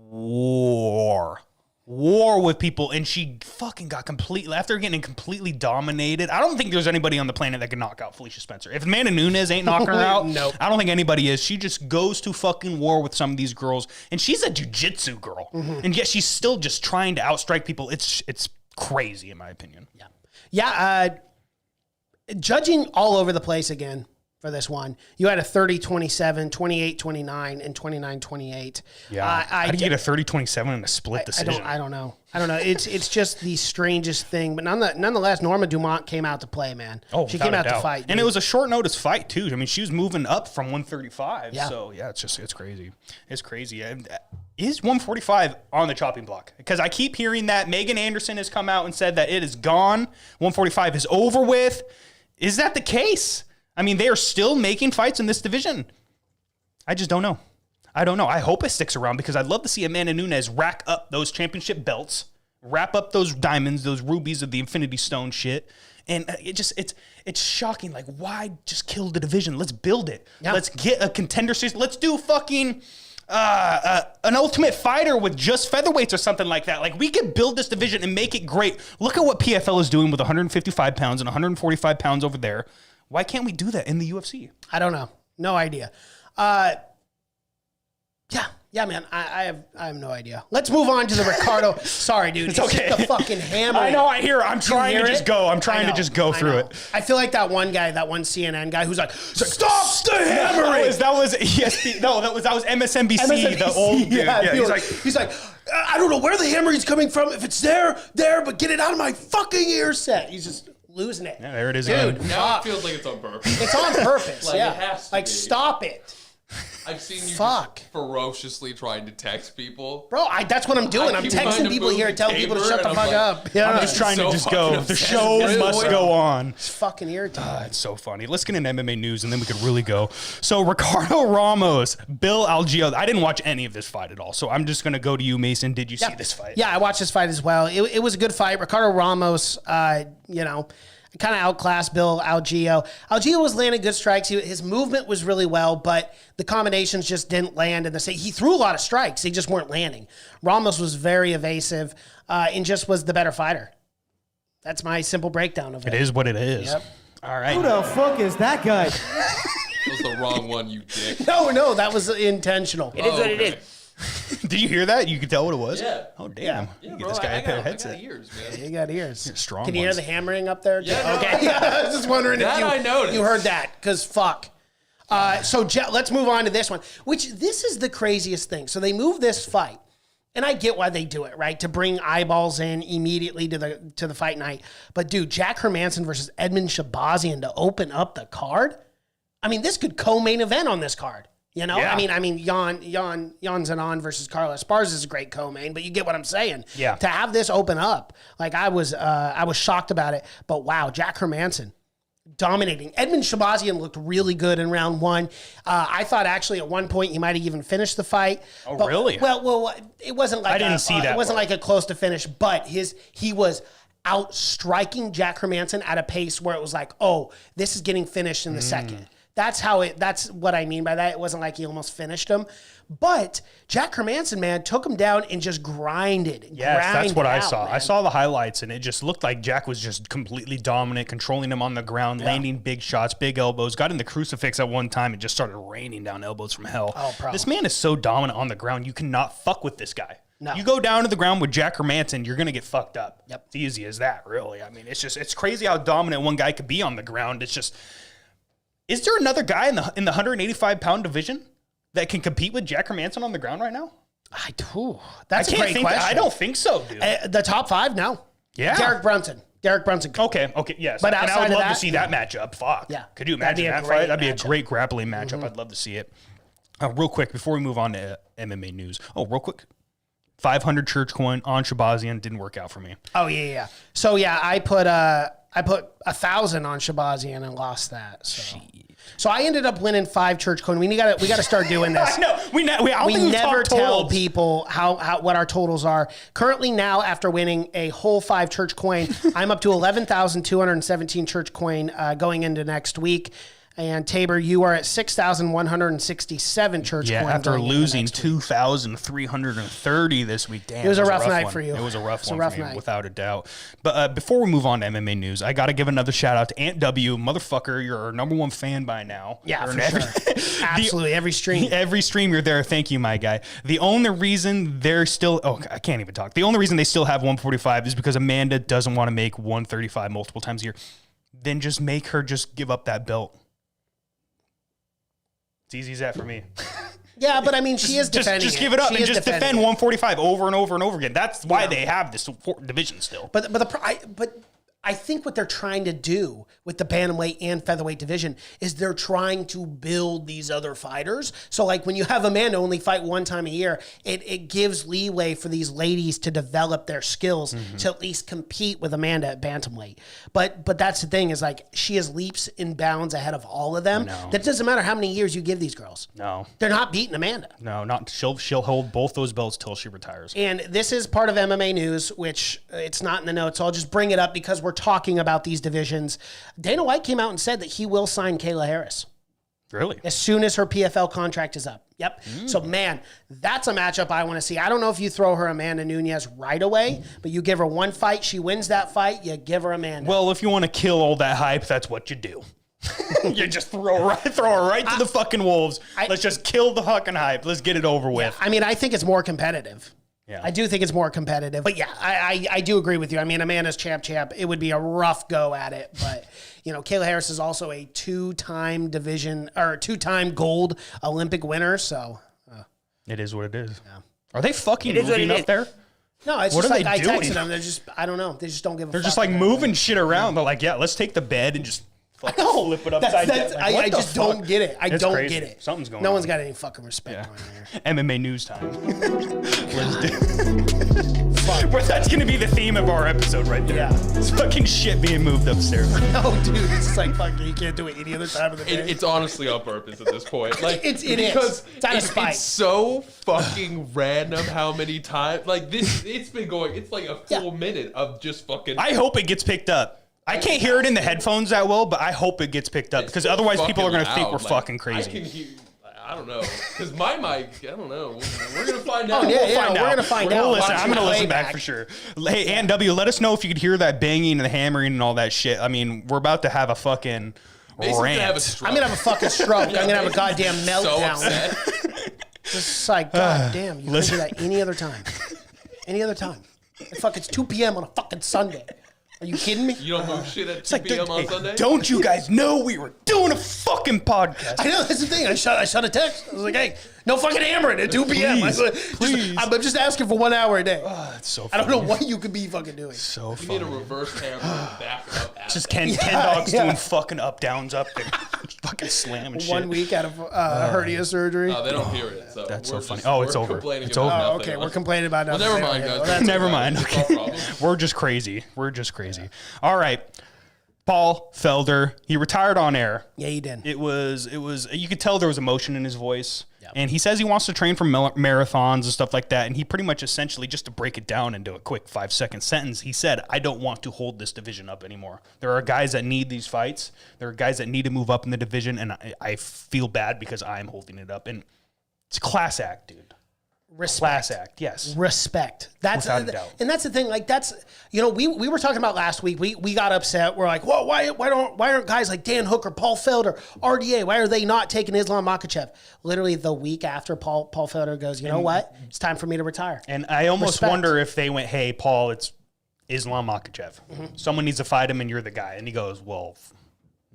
B: war with people, and she fucking got completely... After getting completely dominated, I don't think there's anybody on the planet that can knock out Felicia Spencer. If Amanda Nunes ain't knocking her out,
C: nope.
B: I don't think anybody is. She just goes to fucking war with some of these girls, and she's a jiu-jitsu girl, and yet she's still just trying to outstrike people. It's crazy, in my opinion.
C: Yeah. Judging all over the place again for this one. You had a 30-27, 28-29, and 29-28.
B: Yeah. How do you get a 30-27 in a split decision?
C: I don't know. It's just the strangest thing. But nonetheless, Norma Dumont came out to play, man.
B: Oh,
C: she came out to fight.
B: And it was a short notice fight, too. I mean, she was moving up from 135.
C: Yeah.
B: So, yeah, it's crazy. It's crazy. Is 145 on the chopping block? Because I keep hearing that Megan Anderson has come out and said that it is gone. 145 is over with. Is that the case? I mean, they are still making fights in this division. I just don't know. I don't know. I hope it sticks around because I'd love to see Amanda Nunes rack up those championship belts, wrap up those diamonds, those rubies of the Infinity Stone shit. And it's shocking. Like, why just kill the division? Let's build it. Yeah. Let's get a contender series. Let's do fucking an Ultimate Fighter with just featherweights or something like that. Like, we could build this division and make it great. Look at what PFL is doing with 155 pounds and 145 pounds over there. Why can't we do that in the UFC?
C: I don't know. No idea. Yeah, man. I have no idea. Let's move on to the Ricardo. Sorry, dude.
B: It's okay.
C: The fucking hammer.
B: I know. I hear. I'm trying to just go. I'm trying to just go through it.
C: I feel like that one guy, that one CNN guy, who's like, "Stop the hammering."
B: That was ESP. No, that was MSNBC. The old dude.
C: Yeah, he's like, I don't know where the hammering's coming from. If it's there, but get it out of my fucking ear set. He's just losing it.
B: Yeah, there it is.
C: Dude,
D: now it feels like it's on purpose.
C: It's on purpose.
D: Like,
C: yeah.
D: it has to
C: like,
D: be.
C: stop it.
D: I've seen you
C: Fuck.
D: just ferociously trying to text people.
C: Bro, that's what I'm doing. I'm texting people here, telling people to shut the fuck up. Yeah.
B: I'm just trying to just go. The show must go on.
C: It's fucking irritating.
B: It's so funny. Let's get into MMA news, and then we could really go. So, Ricardo Ramos, Bill Algio. I didn't watch any of this fight at all, so I'm just going to go to you, Mason. Did you see this fight?
C: Yeah, I watched this fight as well. It was a good fight. Ricardo Ramos, kind of outclassed Bill Algio. Algio was landing good strikes. His movement was really well, but the combinations just didn't land. And he threw a lot of strikes. They just weren't landing. Ramos was very evasive and just was the better fighter. That's my simple breakdown of it.
B: It is what it is.
C: Yep.
B: All right.
A: Who the fuck is that guy?
D: That was the wrong one, you dick.
C: No, that was intentional.
E: It is what it is.
B: Did you hear that? You could tell what it was?
D: Yeah.
B: Oh, damn.
D: Yeah,
B: You
D: bro,
B: get this guy a pair of
D: I
B: headset.
D: got ears, man.
C: You got ears.
B: Strong
C: Can you hear
B: ones.
C: the hammering up there?
D: Yeah, no,
C: okay. I was just wondering
D: that I
C: if
D: noticed.
C: you heard that, because fuck. So let's move on to this one, which this is the craziest thing. So they move this fight, and I get why they do it, right? To bring eyeballs in immediately to the fight night. But dude, Jack Hermanson versus Edmund Shabazian to open up the card. I mean, this could co-main event on this card. You know,
B: Yeah.
C: I mean, Jan Zanon versus Carlos Esparza is a great co-main, but you get what I'm saying.
B: Yeah.
C: To have this open up, like I was shocked about it. But wow, Jack Hermanson dominating. Edmund Shabazian looked really good in round one. I thought actually at one point he might have even finished the fight.
B: Oh,
C: but,
B: really?
C: Well, it wasn't like
B: I didn't see that
C: It wasn't
B: part.
C: like a close to finish, but he was out striking Jack Hermanson at a pace where it was like, oh, this is getting finished in the second. That's what I mean by that. It wasn't like he almost finished him. But Jack Hermanson, man, took him down and just grinded.
B: Yes, that's what I saw.
C: Man.
B: I saw the highlights, and it just looked like Jack was just completely dominant, controlling him on the ground, landing big shots, big elbows, got in the crucifix at one time and just started raining down elbows from hell.
C: Oh, bro.
B: This man is so dominant on the ground, you cannot fuck with this guy.
C: No.
B: You go down to the ground with Jack Hermanson, you're going to get fucked up.
C: Yep.
B: It's easy as that, really. I mean, it's crazy how dominant one guy could be on the ground. It's just... Is there another guy in the 185-pound division that can compete with Jack Hermanson on the ground right now?
C: That's a great question.
B: I don't think so, dude.
C: The top five, no.
B: Yeah.
C: Derek Brunson.
B: Okay, yes.
C: But
B: and I
C: outside
B: would
C: of
B: love
C: that,
B: to see that matchup. Fuck.
C: Yeah.
B: Could you
C: That'd
B: imagine
C: be a
B: that
C: great
B: fight? That'd be a
C: matchup.
B: great grappling matchup. I'd love to see it. Real quick, before we move on to MMA news. Oh, real quick. 500 church coin on Shabazian didn't work out for me.
C: Oh, yeah. So, yeah, I put 1,000 on Shabazian and lost that. So I ended up winning 5 church coin. We got to start doing this.
B: I know. We
C: never tell people what our totals are. Currently now, after winning a whole 5 church coin, I'm up to 11,217 church coin going into next week. And Tabor, you are at 6,167 church coin.
B: Yeah, after
C: going into
B: losing
C: next week.
B: 2,330 this week. Damn,
C: It was a rough night
B: one.
C: for you.
B: It was a rough
C: It's a
B: one
C: rough
B: for me,
C: night.
B: without a doubt. But before we move on to MMA news, I got to give another shout out to Ant W. Motherfucker, you're our number one fan by now.
C: Yeah,
B: You're
C: for sure. Absolutely, every stream.
B: Every stream you're there. Thank you, my guy. The only reason they're still... Oh, I can't even talk. The only reason they still have 145 is because Amanda doesn't want to make 135 multiple times a year. Then just make her just give up that belt. It's easy as that for me.
C: Yeah, but I mean, she is defending
B: Just give it up
C: She
B: and
C: is
B: just defend
C: defending it.
B: 145 over and over and over again. That's why they have this division still.
C: But I think what they're trying to do with the bantamweight and featherweight division is they're trying to build these other fighters. So like when you have Amanda only fight one time a year, it gives leeway for these ladies to develop their skills to at least compete with Amanda at bantamweight. But that's the thing is like she has leaps and bounds ahead of all of them. That doesn't matter how many years you give these girls.
B: No.
C: They're not beating Amanda.
B: No, not she'll hold both those belts till she retires.
C: And this is part of MMA news, which it's not in the notes. So I'll just bring it up because we're talking about these divisions. Dana White came out and said that he will sign Kayla Harris.
B: Really?
C: As soon as her PFL contract is up. Yep. So, man, that's a matchup I want to see. I don't know if you throw her Amanda Nunes right away, but you give her one fight, she wins that fight, you give her Amanda.
B: Well, if you want to kill all that hype, that's what you do. You just throw her right to the fucking wolves. Let's just kill the fucking hype. Let's get it over with.
C: I mean, I think it's more competitive.
B: Yeah.
C: I do think it's more competitive. But yeah, I do agree with you. I mean, Amanda's champ. It would be a rough go at it. But, you know, Kayla Harris is also a two-time gold Olympic winner. So
B: it is what it is. Yeah. Are they fucking moving up there?
C: No, it's
B: what
C: just
B: are
C: like
B: they
C: I
B: doing?
C: texted them. They're just, I don't know. They just don't give a fuck.
B: They're just like moving shit around. They're like, yeah, let's take the bed and just flip it upside down. Like,
C: I just don't get it. I don't get it.
B: Something's going on.
C: No one's got any fucking respect going here.
B: MMA news time. But that's going to be the theme of our episode right there.
C: Yeah.
B: It's fucking shit being moved upstairs.
C: No, dude. It's just like, fuck, you can't do it any other time of the day.
D: It's honestly on purpose at this point. Like
C: It is.
D: because
C: It's out of spite.
D: it's so fucking random how many times like this. It's been going. It's like a full minute of just fucking.
B: I hope it gets picked up. I can't hear it in the headphones that well, but I hope it gets picked up because otherwise people are going to think we're fucking crazy.
D: I can hear. I don't know, because my mic. I don't know. We're gonna find out.
C: Oh, yeah, we're gonna find out.
B: Listen, I'm gonna listen
C: Playback.
B: back for sure. Hey, NW, let us know if you could hear that banging and the hammering and all that shit. I mean, we're about to have a fucking
D: Mason's
B: rant.
D: gonna have a stroke.
C: I'm going to have a fucking stroke. I'm going to have a goddamn
D: So
C: meltdown.
D: upset.
C: It's like, god damn, you couldn't do that any other time. Any other time. Like, fuck, it's 2 p.m. on a fucking Sunday. Are you kidding me?
D: You don't move shit at 2 p.m. on Sunday?
B: Don't you guys know we were doing a fucking podcast?
C: I know, that's the thing. I shot a text. I was like, hey, no fucking hammering at 2 p.m.
B: Please.
C: I'm just asking for 1 hour a day.
B: That's so
C: I
B: funny.
C: don't know what you could be fucking doing.
B: So
D: You
B: funny.
D: need a reverse hammer back up.
B: Just Ken Dog's doing fucking up downs up there. Fucking slamming shit.
C: 1 week out of hernia surgery.
D: They don't hear it. So
B: That's
D: we're
B: so funny.
D: just-
B: Oh, it's
D: we're
B: over.
D: complaining
B: It's
D: about
B: over.
D: nothing.
C: Okay, we're complaining about
D: Well,
C: nothing.
D: never mind,
C: Yeah,
D: guys.
C: well, that's
B: Never
C: okay.
B: mind.
D: It's our
B: Okay.
D: problem.
B: We're just crazy. We're just crazy. All right. Paul Felder, he retired on air.
C: Yeah, you did.
B: It was, you could tell there was emotion in his voice. Yep. And he says he wants to train for marathons and stuff like that. And he pretty much essentially, just to break it down into a quick 5-second sentence, he said, I don't want to hold this division up anymore. There are guys that need these fights. There are guys that need to move up in the division. And I feel bad because I'm holding it up. And it's a class act, dude.
C: Respect.
B: Class act, yes.
C: Respect. That's
B: Without a doubt.
C: And that's the thing. Like that's we were talking about last week. We got upset. We're like, well, why aren't guys like Dan Hooker, Paul Felder, RDA? Why are they not taking Islam Makhachev? Literally the week after Paul Felder goes, you know what? It's time for me to retire.
B: And I almost
C: Respect.
B: wonder if they went, hey, Paul, it's Islam Makhachev. Someone needs to fight him and you're the guy. And he goes, well,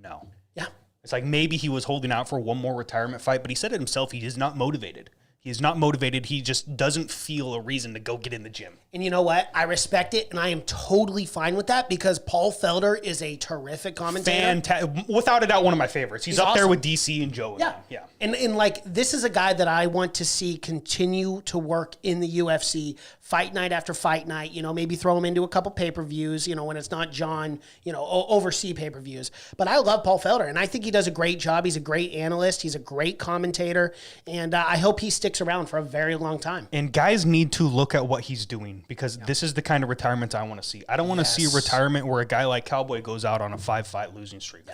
B: no.
C: Yeah.
B: It's like maybe he was holding out for one more retirement fight, but he said it himself. He is not motivated. He is not motivated. He just doesn't feel a reason to go get in the gym.
C: And you know what? I respect it, and I am totally fine with that because Paul Felder is a terrific commentator.
B: Without a doubt, one of my favorites. He's up there
C: awesome.
B: with DC and Joe.
C: Yeah.
B: Yeah.
C: And like, this is a guy that I want to see continue to work in the UFC, fight night after fight night, maybe throw him into a couple pay-per-views, when it's not John, oversee pay-per-views. But I love Paul Felder, and I think he does a great job. He's a great analyst. He's a great commentator, and I hope he sticks around for a very long time.
B: And guys need to look at what he's doing because this is the kind of retirement I want to see. I don't want to see a retirement where a guy like Cowboy goes out on a 5-fight losing streak.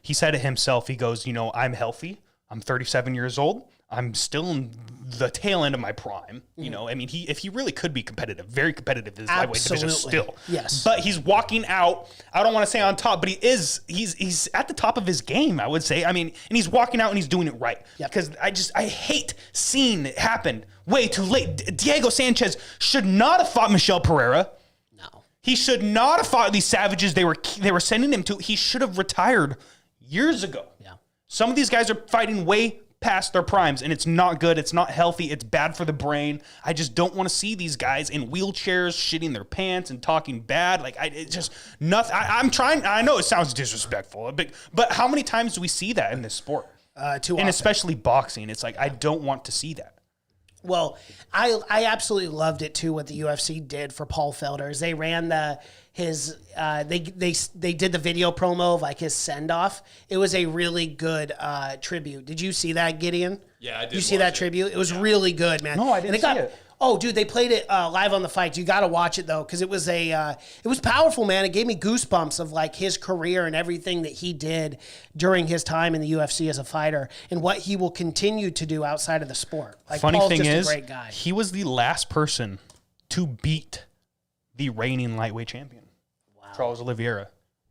B: He said it himself. He goes, I'm healthy. I'm 37 years old. I'm still in the tail end of my prime. If he really could be competitive, very competitive in his lightweight division still.
C: Yes.
B: But he's walking out, I don't want to say on top, but he's at the top of his game, I would say. And he's walking out and he's doing it right.
C: Yep.
B: Because I hate seeing it happen way too late. Diego Sanchez should not have fought Michel Pereira.
C: No.
B: He should not have fought these savages they were sending him to. He should have retired years ago.
C: Yeah.
B: Some of these guys are fighting way past their primes, and it's not good. It's not healthy. It's bad for the brain. I just don't want to see these guys in wheelchairs shitting their pants and talking bad. Like, it's just nothing. I'm trying. I know it sounds disrespectful, but how many times do we see that in this sport?
C: Too often.
B: And especially boxing. It's like, I don't want to see that.
C: Well, I absolutely loved it too. What the UFC did for Paul Felder is they ran they did the video promo of like his send off. It was a really good tribute. Did you see that, Gideon?
D: Yeah, I did.
C: You see that tribute? It was really good, man.
B: No, I didn't see it.
C: Oh, dude, they played it live on the fights. You got to watch it though, because it was it was powerful, man. It gave me goosebumps of like his career and everything that he did during his time in the UFC as a fighter, and what he will continue to do outside of the sport. Like,
B: Funny
C: Paul's
B: thing
C: just
B: is,
C: a great guy.
B: he was the last person to beat the reigning lightweight champion, Charles Oliveira.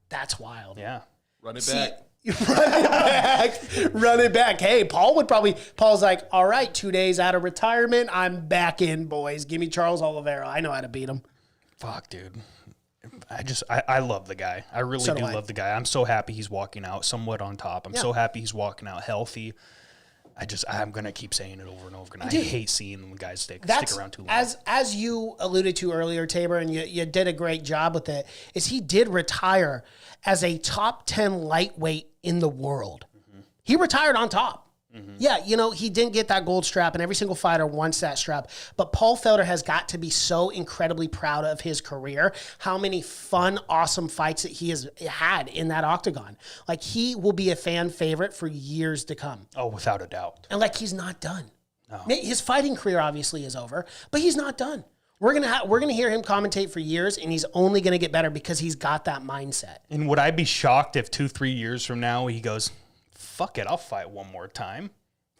C: That's wild.
B: Yeah,
D: Run it back.
C: Run it back. Hey, Paul's like, all right, 2 days out of retirement, I'm back in, boys. Give me Charles Oliveira. I know how to beat him.
B: fuck, dude. I love the guy. I really do love the guy. I'm so happy he's walking out somewhat on top. I'm so happy he's walking out healthy. I'm gonna keep saying it over and over again. I hate seeing the guys stick around too long.
C: As you alluded to earlier, Tabor, and you did a great job with it, is he did retire as a top 10 lightweight in the world. Mm-hmm. He retired on top. Mm-hmm. Yeah, he didn't get that gold strap, and every single fighter wants that strap. But Paul Felder has got to be so incredibly proud of his career, how many fun, awesome fights that he has had in that octagon. Like, he will be a fan favorite for years to come.
B: Oh, without a doubt.
C: And, like, he's not done. No. His fighting career obviously is over, but he's not done. We're gonna hear him commentate for years, and he's only gonna get better because he's got that mindset.
B: And would I be shocked if 2-3 years from now he goes, fuck it, I'll fight one more time?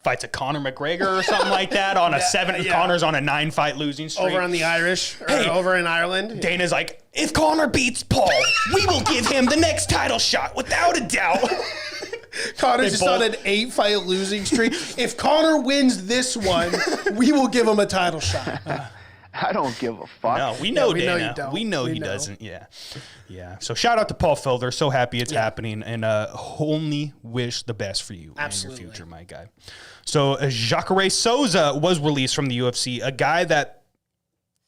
B: Fights a Conor McGregor or something like that on a 7. Yeah. Connor's on a 9-fight losing streak.
C: Over on the Irish, or over in Ireland.
B: Dana's like, if Conor beats Paul, we will give him the next title shot without a doubt.
C: Connor's just on an 8-fight losing streak. If Conor wins this one, we will give him a title shot.
E: I don't give a fuck.
B: No, we know Dana.
C: We know you don't.
B: We know he doesn't. Yeah. So shout out to Paul Felder. So happy it's happening, and only wish the best for you and your future, my guy. So Jacques Souza was released from the UFC, a guy that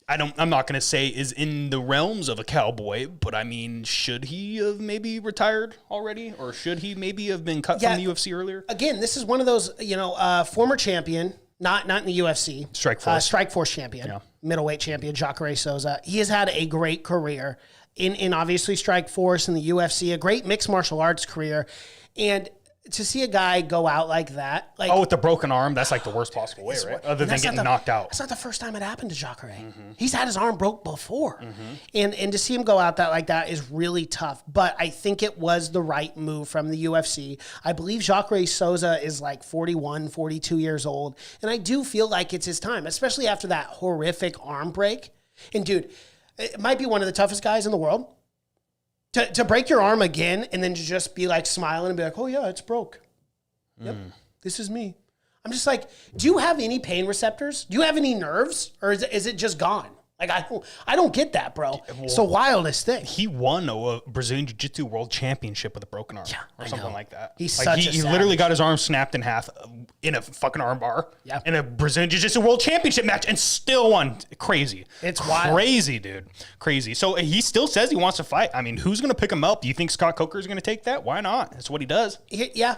B: I'm not going to say is in the realms of a cowboy, but I mean, should he have maybe retired already, or should he maybe have been cut from the UFC earlier?
C: Again, this is one of those, former champion. Not in the UFC. Strikeforce champion, middleweight champion, Jacques Souza. He has had a great career in obviously Strikeforce and the UFC, a great mixed martial arts career. And to see a guy go out like that.
B: With the broken arm, that's like the worst possible way, right? Other than getting knocked out.
C: That's not the first time it happened to Jacques. Mm-hmm. He's had his arm broke before. Mm-hmm. And to see him go out like that is really tough. But I think it was the right move from the UFC. I believe Jacques Souza is like 41, 42 years old. And I do feel like it's his time, especially after that horrific arm break. And dude, it might be one of the toughest guys in the world. To break your arm again and then to just be like smiling and be like, oh yeah, it's broke. Yep, this is me. I'm just like, do you have any pain receptors? Do you have any nerves? Or is it just gone? Like, I don't get that, bro. It's the wildest thing.
B: He won a Brazilian Jiu-Jitsu World Championship with a broken arm or something like that.
C: He's
B: like
C: he
B: literally got his arm snapped in half in a fucking arm bar in a Brazilian Jiu-Jitsu World Championship match and still won. Crazy.
C: It's wild.
B: Crazy, dude. Crazy. So he still says he wants to fight. I mean, who's going to pick him up? Do you think Scott Coker is going to take that? Why not? That's what he does.
C: Yeah.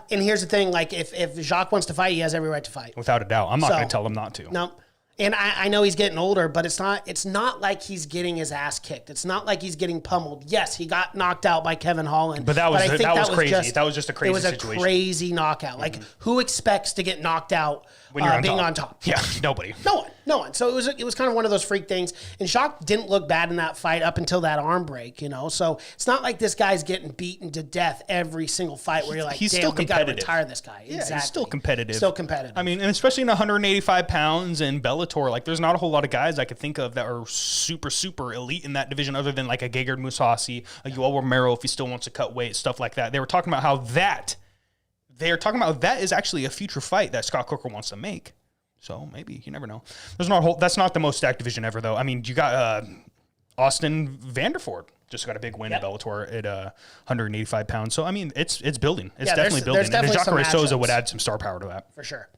C: And here's the thing. Like, if Jacques wants to fight, he has every right to fight.
B: Without a doubt. I'm not going to tell him not to.
C: No. And I know he's getting older, but it's not like he's getting his ass kicked. It's not like he's getting pummeled. Yes, he got knocked out by Kevin Holland.
B: But that was crazy. That was just a crazy situation.
C: It was a crazy knockout. Like, who expects to get knocked out
B: when you're
C: being on top?
B: Yeah, nobody.
C: No one. So it was kind of one of those freak things. And Jacques didn't look bad in that fight up until that arm break, So it's not like this guy's getting beaten to death every single fight where you're like,
B: he's
C: damn,
B: still
C: we got to
B: competitive.
C: retire this guy.
B: Yeah,
C: exactly.
B: he's still competitive.
C: I
B: mean, and especially in 185 pounds in Bellator, like there's not a whole lot of guys I could think of that are super, super elite in that division other than like a Gegard Mousasi, a Yoel Romero if he still wants to cut weight, stuff like that. They were talking about how that is actually a future fight that Scott Coker wants to make. So maybe, you never know. That's not the most stacked division ever, though. I mean, you got Austin Vanderford Just got a big win at Bellator at 185 pounds. So, I mean, it's building. It's definitely building.
C: There's definitely
B: and Jacques Souza
C: matchups.
B: would add some star power to that.
C: For sure.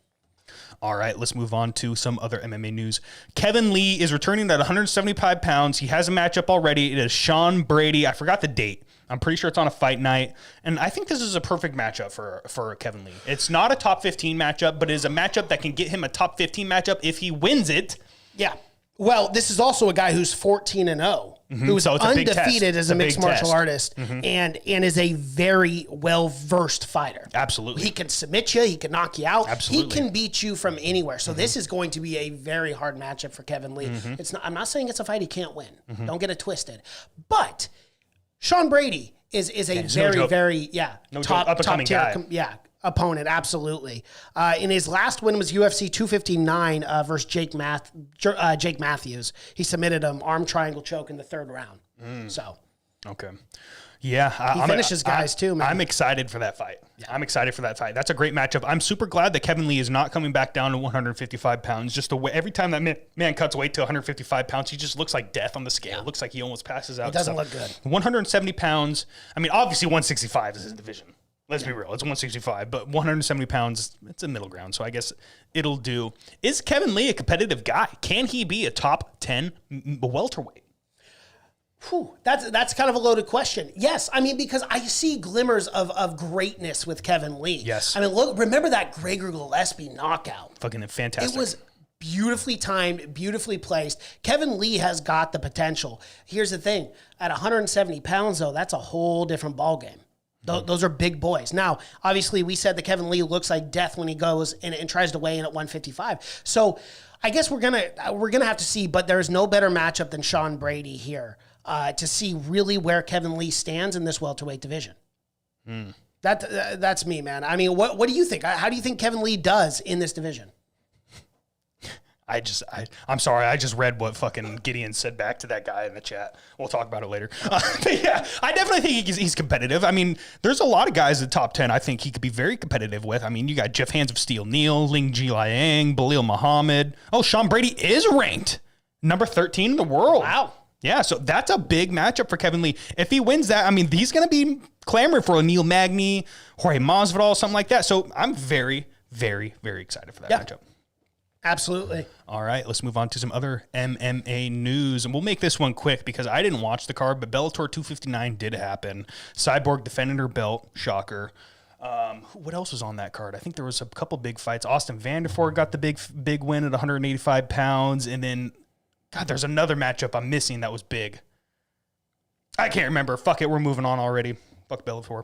B: All right, let's move on to some other MMA news. Kevin Lee is returning at 175 pounds. He has a matchup already. It is Sean Brady. I forgot the date. I'm pretty sure it's on a fight night. And I think this is a perfect matchup for Kevin Lee. It's not a top 15 matchup, but it is a matchup that can get him a top 15 matchup if he wins it.
C: Yeah. Well, this is also a guy who's 14-0, who's
B: So it's a big test.
C: undefeated as a
B: It's a
C: mixed
B: big
C: martial
B: test.
C: artist and is a very well-versed fighter.
B: Absolutely.
C: He can submit you. He can knock you out.
B: Absolutely.
C: He can beat you from anywhere. So this is going to be a very hard matchup for Kevin Lee. It's not. I'm not saying it's a fight he can't win. Don't get it twisted. But Sean Brady is a very top
B: up-and-coming
C: tier
B: guy.
C: Opponent, absolutely. In his last win was UFC 259 versus Jake Matthews. He submitted him arm triangle choke in the third round. So
B: Okay. Yeah.
C: he finishes guys too, man.
B: I'm excited for that fight. I'm excited for that fight. That's a great matchup. I'm super glad that Kevin Lee is not coming back down to 155 pounds. Just the way, every time that man cuts weight to 155 pounds, he just looks like death on the scale. It looks like he almost passes out.
C: It doesn't look good.
B: 170 pounds. I mean, obviously 165 is his division. Let's be real. It's 165, but 170 pounds, it's a middle ground. So I guess it'll do. Is Kevin Lee a competitive guy? Can he be a top 10 welterweight?
C: Whew, that's kind of a loaded question. Yes, I mean, because I see glimmers of greatness with Kevin Lee.
B: Yes.
C: I mean, look, remember that Gregor Gillespie knockout?
B: Fucking fantastic.
C: It was beautifully timed, beautifully placed. Kevin Lee has got the potential. Here's the thing. At 170 pounds, though, that's a whole different ballgame. Those are big boys. Now, obviously, we said that Kevin Lee looks like death when he goes and tries to weigh in at 155. So I guess we're gonna have to see, but there's no better matchup than Sean Brady here to see really where Kevin Lee stands in this welterweight division. That's me, man. I mean, what do you think? How do you think Kevin Lee does in this division?
B: I'm sorry. I just read what fucking Gideon said back to that guy in the chat. We'll talk about it later. But yeah, I definitely think he's competitive. I mean, there's a lot of guys in the top 10 I think he could be very competitive with. I mean, you got Jeff Hands of Steel Neal, Ling Jiliang, Belal Muhammad. Oh, Sean Brady is ranked number 13 in the world.
C: Wow.
B: Yeah, so that's a big matchup for Kevin Lee. If he wins that, I mean, he's going to be clamoring for a Neil Magny, Jorge Masvidal, something like that. So I'm very, very, very excited for that matchup.
C: Absolutely.
B: All right, let's move on to some other MMA news. And we'll make this one quick because I didn't watch the card, but Bellator 259 did happen. Cyborg defended her belt. Shocker. What else was on that card? I think there was a couple big fights. Austin Vanderford got the big win at 185 pounds. And then, God, there's another matchup I'm missing that was big. I can't remember. Fuck it, we're moving on already. Fuck Bellator.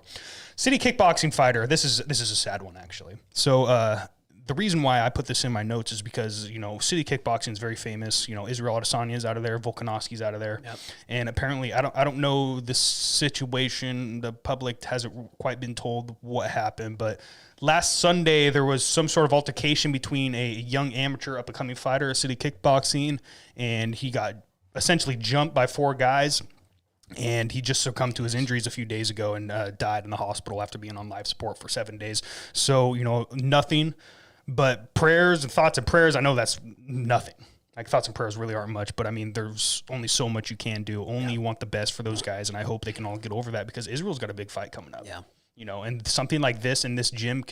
B: City kickboxing fighter. This is a sad one, actually. So, the reason why I put this in my notes is because, you know, City Kickboxing is very famous. You know, Israel Adesanya is out of there. Volkanovski's out of there. Yep. And apparently, I don't know the situation. The public hasn't quite been told what happened. But last Sunday, there was some sort of altercation between a young amateur up-and-coming fighter at City Kickboxing. And he got essentially jumped by 4 guys. And he just succumbed to his injuries a few days ago and died in the hospital after being on life support for 7 days. So, you know, nothing but prayers and thoughts and prayers. I know that's nothing. Like, thoughts and prayers really aren't much, but I mean, there's only so much you can do. Only you want the best for those guys, and I hope they can all get over that because Israel's got a big fight coming up.
C: Yeah.
B: You know, and something like this in this gym it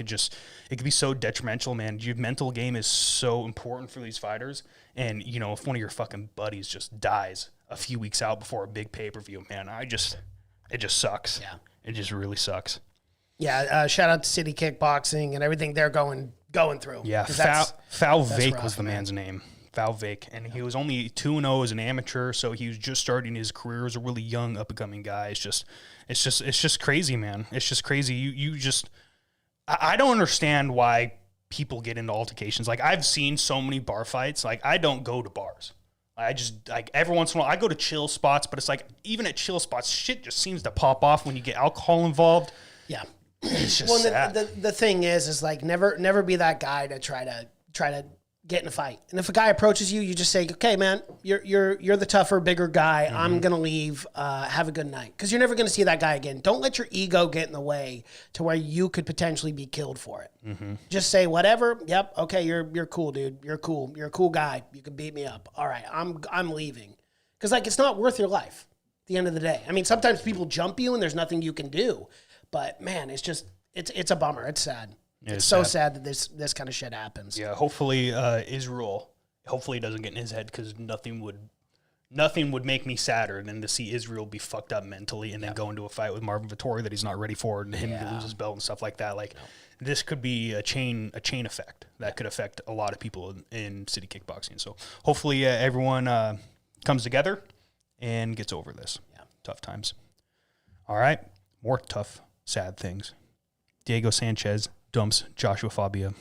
B: could be so detrimental, man. Your mental game is so important for these fighters. And, you know, if one of your fucking buddies just dies a few weeks out before a big pay-per-view, man, it just sucks.
C: Yeah.
B: It just really sucks.
C: Yeah. Shout out to City Kickboxing and everything they're going through.
B: Yeah. Foul Vake was the man's name. Val Vake. And he was only 2-0 as an amateur, so he was just starting his career as a really young up-and-coming guy. It's just crazy, man. It's just crazy. I don't understand why people get into altercations. Like, I've seen so many bar fights. Like, I don't go to bars. I just, like, every once in a while, I go to chill spots, but it's like, even at chill spots, shit just seems to pop off when you get alcohol involved.
C: Yeah.
B: It's just
C: Well,
B: sad.
C: the thing is like never be that guy to try to get in a fight. And if a guy approaches you, you just say, "Okay, man, you're the tougher, bigger guy.
B: Mm-hmm.
C: I'm gonna leave. Have a good night," because you're never gonna see that guy again. Don't let your ego get in the way to where you could potentially be killed for it. Mm-hmm. Just say whatever. Yep. Okay, you're cool, dude. You're cool. You're a cool guy. You can beat me up. All right, I'm leaving because like it's not worth your life. At the end of the day, I mean, sometimes people jump you and there's nothing you can do, but man, it's just it's a bummer. It's sad. It's so sad that this kind of shit happens.
B: Yeah, hopefully Israel. Hopefully, it doesn't get in his head because nothing would make me sadder than to see Israel be fucked up mentally and then go into a fight with Marvin Vettori that he's not ready for and him to lose his belt and stuff like that. Like this could be a chain effect that could affect a lot of people in city kickboxing. So hopefully everyone comes together and gets over this. Yeah, tough times. All right, more tough, sad things. Diego Sanchez dumps Joshua Fabia.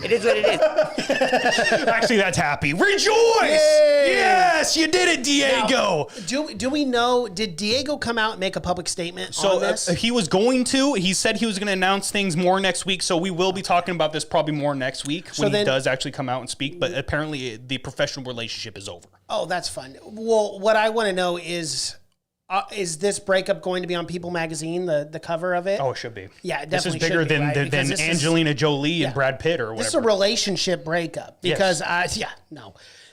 F: It is what it is.
B: Actually, that's happy. Rejoice! Yay! Yes, you did it, Diego.
C: Now, do we know? Did Diego come out and make a public statement
B: So
C: on this?
B: he was going to. He said he was going to announce things more next week. So we will be talking about this probably more next week when he does actually come out and speak. But apparently, the professional relationship is over.
C: Oh, that's fun. Well, what I want to know is this breakup going to be on People Magazine, the cover of it?
B: Oh, it should be.
C: Yeah, it
B: this is
C: definitely
B: bigger
C: should be,
B: than
C: right?
B: Angelina Jolie and Brad Pitt or whatever.
C: This is a relationship breakup because,
B: Yes.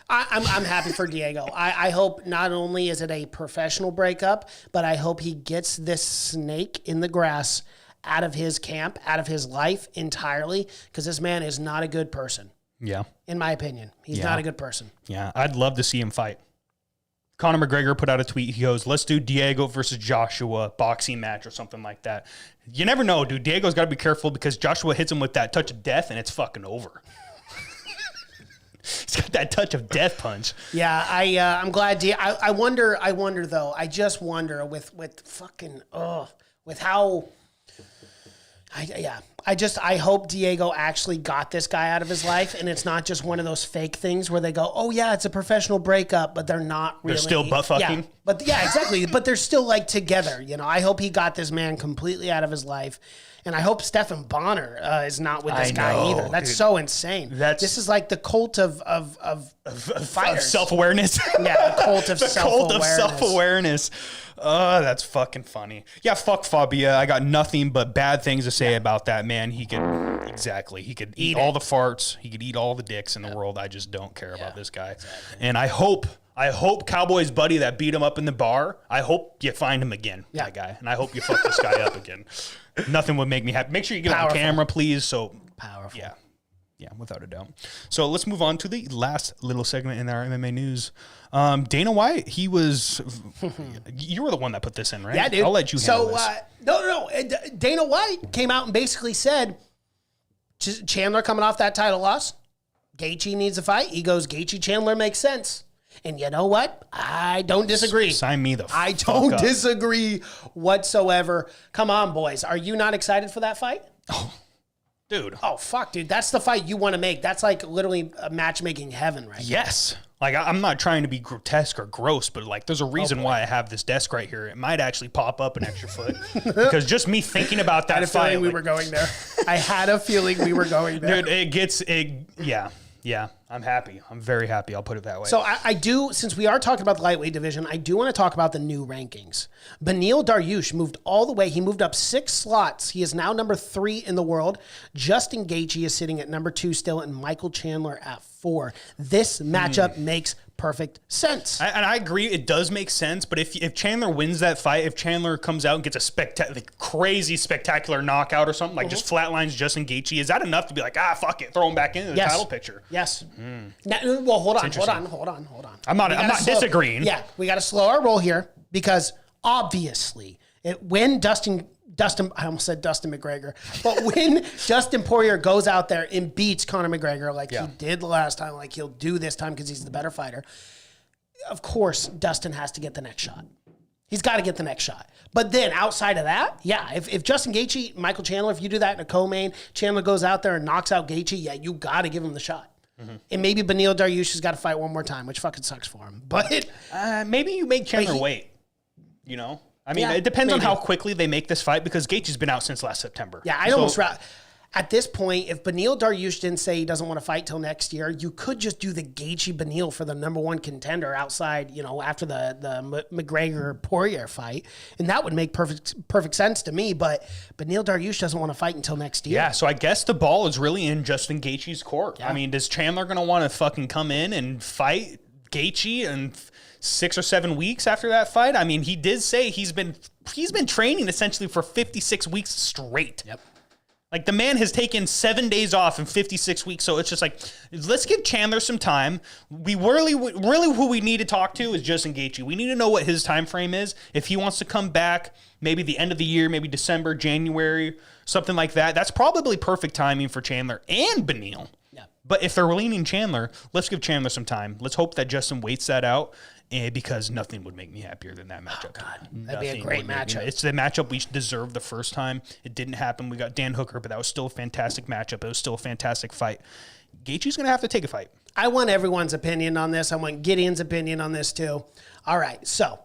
C: I'm happy for Diego. I hope not only is it a professional breakup, but I hope he gets this snake in the grass out of his camp, out of his life entirely, because this man is not a good person.
B: Yeah.
C: In my opinion, he's not a good person.
B: Yeah, I'd love to see him fight. Conor McGregor put out a tweet. He goes, let's do Diego versus Joshua boxing match or something like that. You never know, dude. Diego's got to be careful because Joshua hits him with that touch of death and it's fucking over. He's got that touch of death punch.
C: Yeah, I'm glad. I wonder though. I just wonder with fucking with how. I hope Diego actually got this guy out of his life, and it's not just one of those fake things where they go, "Oh yeah, it's a professional breakup," but they're not really.
B: They're still butt fucking.
C: Yeah, but yeah, exactly. But they're still like together. You know, I hope he got this man completely out of his life, and I hope Stephan Bonner is not with this guy either. That's so insane. This is like the cult of fighters.
B: Self-awareness.
C: Yeah, the cult of
B: the cult of self-awareness. Oh, that's fucking funny. Yeah, fuck Fabia. I got nothing but bad things to say about that man. He could eat all the farts. He could eat all the dicks in the world. I just don't care about this guy. Exactly. And I hope Cowboy's buddy that beat him up in the bar, I hope you find him again, that guy. And I hope you fuck this guy up again. Nothing would make me happy. Make sure you get on camera, please. So
C: powerful.
B: Yeah, without a doubt. So let's move on to the last little segment in our MMA news. Dana White, you were the one that put this in, right?
C: Yeah, dude.
B: I'll let you handle this.
C: No. Dana White came out and basically said, Chandler coming off that title loss, Gaethje needs a fight. He goes, Gaethje Chandler makes sense. And you know what? I don't disagree.
B: Sign me the fuck
C: I don't
B: up.
C: disagree whatsoever. Come on, boys. Are you not excited for that fight?
B: Dude.
C: Oh, fuck, dude. That's the fight you want to make. That's like literally a matchmaking heaven right now.
B: Yes. Like, I'm not trying to be grotesque or gross, but like, there's a reason why I have this desk right here. It might actually pop up an extra foot. Because just me thinking about that fight.
C: I had a feeling we were going there. I had a feeling we were going there.
B: Dude, yeah. I'm happy. I'm very happy. I'll put it that way.
C: So I do, since we are talking about the lightweight division, I do want to talk about the new rankings. Beneil Dariush moved all the way. He moved up 6 slots. He is now number 3 in the world. Justin Gaethje is sitting at number 2 still, and Michael Chandler at 4. This matchup makes perfect sense.
B: And I agree, it does make sense. But if Chandler wins that fight, if Chandler comes out and gets a crazy spectacular knockout or something, like just flatlines Justin Gaethje, is that enough to be like, fuck it, throw him back into the title picture?
C: Yes. Now, well, hold on.
B: I'm not disagreeing.
C: Yeah, we got to slow our roll here because obviously, when Dustin, I almost said Dustin McGregor, but when Dustin Poirier goes out there and beats Conor McGregor like he did the last time, like he'll do this time because he's the better fighter, of course, Dustin has to get the next shot. He's got to get the next shot. But then outside of that, if Justin Gaethje, Michael Chandler, if you do that in a co-main, Chandler goes out there and knocks out Gaethje, you got to give him the shot. Mm-hmm. And maybe Beneil Dariush has got to fight one more time, which fucking sucks for him. But
B: maybe you make Chandler wait, you know? I mean, it depends on how quickly they make this fight because Gaethje's been out since last September.
C: Yeah, at this point, if Beneil Dariush didn't say he doesn't want to fight till next year, you could just do the Gaethje Beneil for the number 1 contender outside, after the McGregor Poirier fight, and that would make perfect sense to me. But Beneil Dariush doesn't want to fight until next year.
B: Yeah, so I guess the ball is really in Justin Gaethje's court. Yeah. I mean, is Chandler going to want to fucking come in and fight Gaethje in 6 or 7 weeks after that fight. I mean, he did say he's been training essentially for 56 weeks straight.
C: Yep.
B: Like, the man has taken 7 days off in 56 weeks, so it's just like, let's give Chandler some time. We really who we need to talk to is Justin Gaethje. We need to know what his time frame is. If he wants to come back, maybe the end of the year, maybe December, January, something like that. That's probably perfect timing for Chandler and Beneil.
C: Yeah.
B: But if they're leaning Chandler, let's give Chandler some time. Let's hope that Justin waits that out. Because nothing would make me happier than that matchup.
C: Oh, God. That'd be a great matchup.
B: It's the matchup we deserved the first time. It didn't happen. We got Dan Hooker, but that was still a fantastic matchup. It was still a fantastic fight. Gaethje's going to have to take a fight.
C: I want everyone's opinion on this. I want Gideon's opinion on this too. All right, so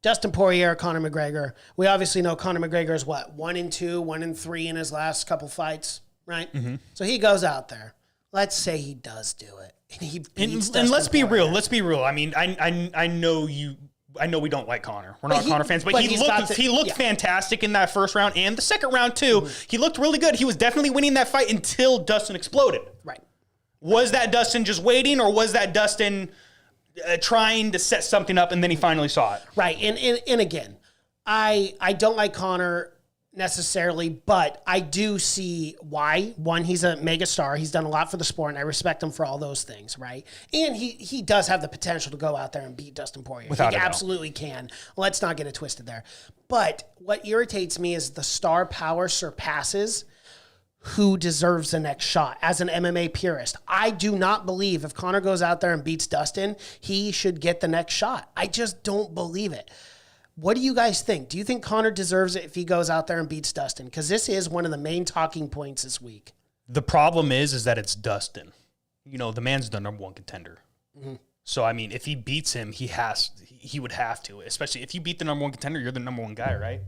C: Dustin Poirier, Conor McGregor. We obviously know Conor McGregor is what, 1-2, 1-3 in his last couple fights, right? Mm-hmm. So he goes out there. Let's say he does do it.
B: And let's be real. Let's be real. I mean, I know we don't like Conor. We're not Conor fans, but he looked fantastic in that first round and the second round too. Mm-hmm. He looked really good. He was definitely winning that fight until Dustin exploded.
C: Right.
B: Was that Dustin just waiting, or was that Dustin trying to set something up and then he finally saw it?
C: Right. And again, I don't like Conor necessarily, but I do see why. One, he's a mega star. He's done a lot for the sport, and I respect him for all those things, right? And he does have the potential to go out there and beat Dustin Poirier. He absolutely can. Let's not get it twisted there. But what irritates me is the star power surpasses who deserves the next shot. As an MMA purist, I do not believe if Conor goes out there and beats Dustin, he should get the next shot. I just don't believe it. What do you guys think? Do you think Conor deserves it if he goes out there and beats Dustin? Because this is one of the main talking points this week.
B: The problem is that it's Dustin. You know, the man's the number one contender. Mm-hmm. So, I mean, if he beats him, he would have to. Especially if you beat the number one contender, you're the number one guy, right?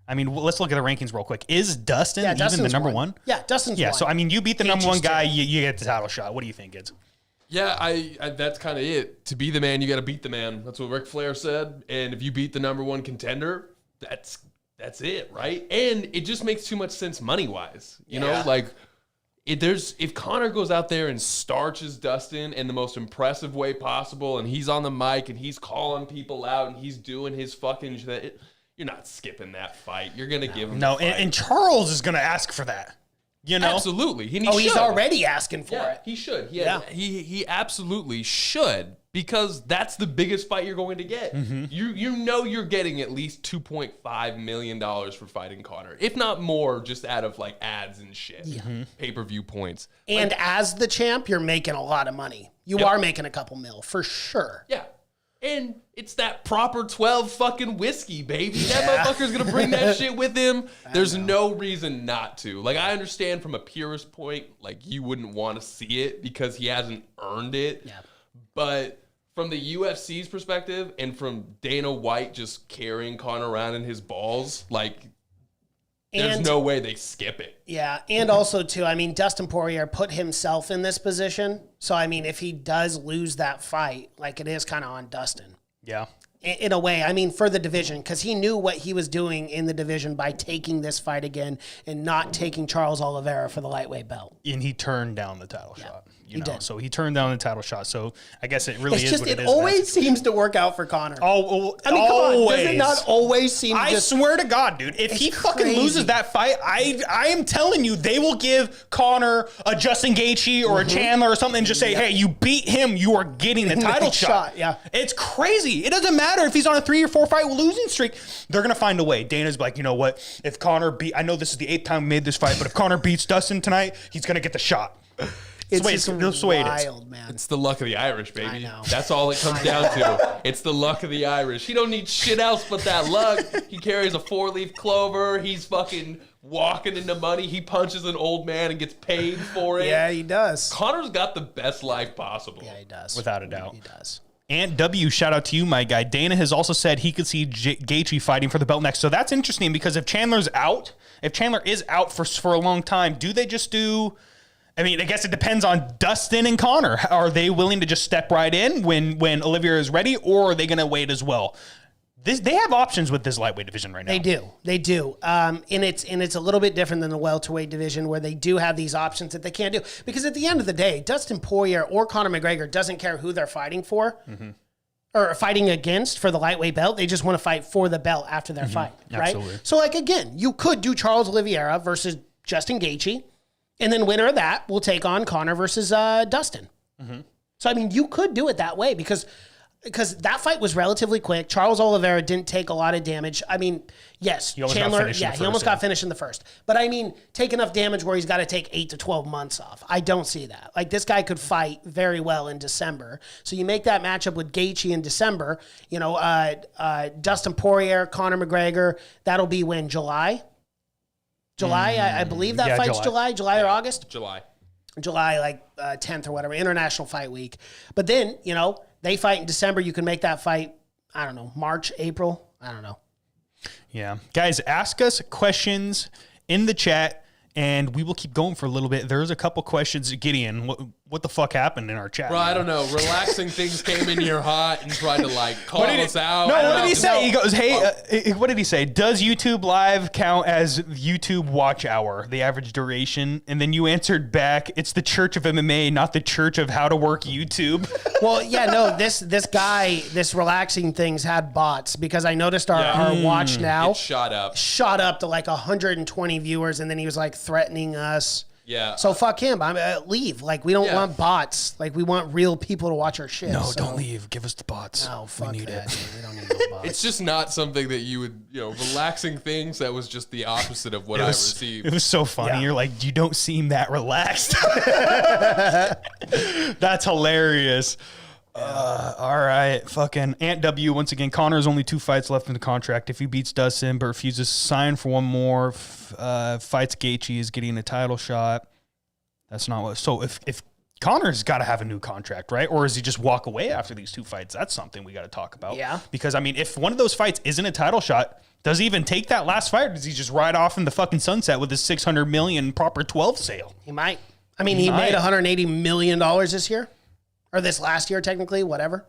B: I mean, let's look at the rankings real quick. Is Dustin even the number one?
C: Yeah, Dustin's one.
B: So, I mean, you beat the number one guy, you get the title shot. What do you think, Gids?
D: Yeah, I that's kind of it. To be the man, you got to beat the man. That's what Ric Flair said. And if you beat the number one contender, that's it, right? And it just makes too much sense money-wise. You know, like if Conor goes out there and starches Dustin in the most impressive way possible, and he's on the mic and he's calling people out and he's doing his fucking shit, you're not skipping that fight. You're gonna give him the fight.
B: And Charles is gonna ask for that. You know?
D: Absolutely.
C: He's already asking for it.
D: He should. He absolutely should, because that's the biggest fight you're going to get. Mm-hmm. You know you're getting at least $2.5 million for fighting Conor, if not more, just out of like ads and shit, pay-per-view points.
C: And as the champ, you're making a lot of money. You are making a couple mil for sure.
D: Yeah. And it's that proper 12 fucking whiskey, baby. That motherfucker's going to bring that shit with him. There's no reason not to. Like, I understand from a purist point, like, you wouldn't want to see it because he hasn't earned it. Yeah. But from the UFC's perspective and from Dana White just carrying Conor around in his balls, like, there's no way they skip it.
C: Yeah, and also, too, I mean, Dustin Poirier put himself in this position. So, I mean, if he does lose that fight, like, it is kind of on Dustin.
B: Yeah.
C: In a way, I mean, for the division, because he knew what he was doing in the division by taking this fight again and not taking Charles Oliveira for the lightweight belt.
B: And he turned down the title shot. He did. So he turned down the title shot. So I guess it really is what it is.
C: It always seems to work out for Conor.
B: Oh,
C: I mean, come on. Does it not always seem to
B: I swear to God, dude, if he fucking loses that fight, I am telling you, they will give Conor a Justin Gaethje or a Chandler or something and just say, hey, you beat him, you are getting the title shot.
C: Yeah.
B: It's crazy. It doesn't matter if he's on a 3 or 4 fight losing streak. They're going to find a way. Dana's like, you know what? If Conor I know this is the 8th time we made this fight, but if Conor beats Dustin tonight, he's going to get the shot.
C: It's just wild, man.
D: It's the luck of the Irish, baby.
C: I know.
D: That's all it comes down to. It's the luck of the Irish. He don't need shit else but that luck. He carries a 4-leaf clover. He's fucking walking into money. He punches an old man and gets paid for it.
C: Yeah, he does.
D: Conor's got the best life possible.
C: Yeah, he does.
B: Without a doubt.
C: He does.
B: And W, shout out to you, my guy. Dana has also said he could see Gaethje fighting for the belt next. So that's interesting because if Chandler is out for a long time, do they just do... I mean, I guess it depends on Dustin and Conor. Are they willing to just step right in when Olivier is ready, or are they going to wait as well? They have options with this lightweight division right now.
C: They do. And it's a little bit different than the welterweight division where they do have these options that they can't do. Because at the end of the day, Dustin Poirier or Conor McGregor doesn't care who they're fighting for or fighting against for the lightweight belt. They just want to fight for the belt after their fight, right?
B: Absolutely.
C: So, like, again, you could do Charles Oliveira versus Justin Gaethje, and then winner of that will take on Conor versus Dustin. So, I mean, you could do it that way because that fight was relatively quick. Charles Oliveira didn't take a lot of damage. I mean, yes,
B: He almost
C: got finished in the first. But I mean, take enough damage where he's got to take 8 to 12 months off. I don't see that. Like, this guy could fight very well in December. So you make that matchup with Gaethje in December. You know, Dustin Poirier, Conor McGregor. That'll be when? July, I believe that fight's July or August.
D: July,
C: like 10th or whatever, International Fight Week. But then, you know, they fight in December. You can make that fight, I don't know, March, April. I don't know.
B: Yeah. Guys, ask us questions in the chat, and we will keep going for a little bit. There's a couple questions. Gideon, what the fuck happened in our chat?
D: bro. I don't know. Relaxing things came in here hot and tried to like call us out.
B: No, what did he say? He goes, hey, what did he say? Does YouTube Live count as YouTube watch hour, the average duration? And then you answered back, it's the church of MMA, not the church of how to work YouTube.
C: Well, yeah, no, this guy, this relaxing things had bots because I noticed our watch now
D: It shot up.
C: To like 120 viewers, and then he was like threatening us.
D: Yeah.
C: So fuck him. Leave. Like, we don't want bots. Like, we want real people to watch our shit.
B: No, don't leave. Give us the bots.
C: No, fuck
B: we need
C: that.
B: it.
C: Dude. We don't need no bots.
D: It's just not something that you would, relaxing things. That was just the opposite of what I received.
B: It was so funny.
C: Yeah.
B: You're like, you don't seem that relaxed. That's hilarious. All right, fucking Ant W. Once again, Connor's only 2 fights left in the contract. If he beats Dustin but refuses to sign for one more, fights Gaethje, is getting a title shot. That's not what. So if Connor's got to have a new contract, right? Or does he just walk away after these 2 fights? That's something we got to talk about.
C: Yeah.
B: Because I mean, if one of those fights isn't a title shot, does he even take that last fight, or does he just ride off in the fucking sunset with his $600 million proper 12 sale?
C: He might. I mean, he made $180 million this year. Or this last year, technically, whatever.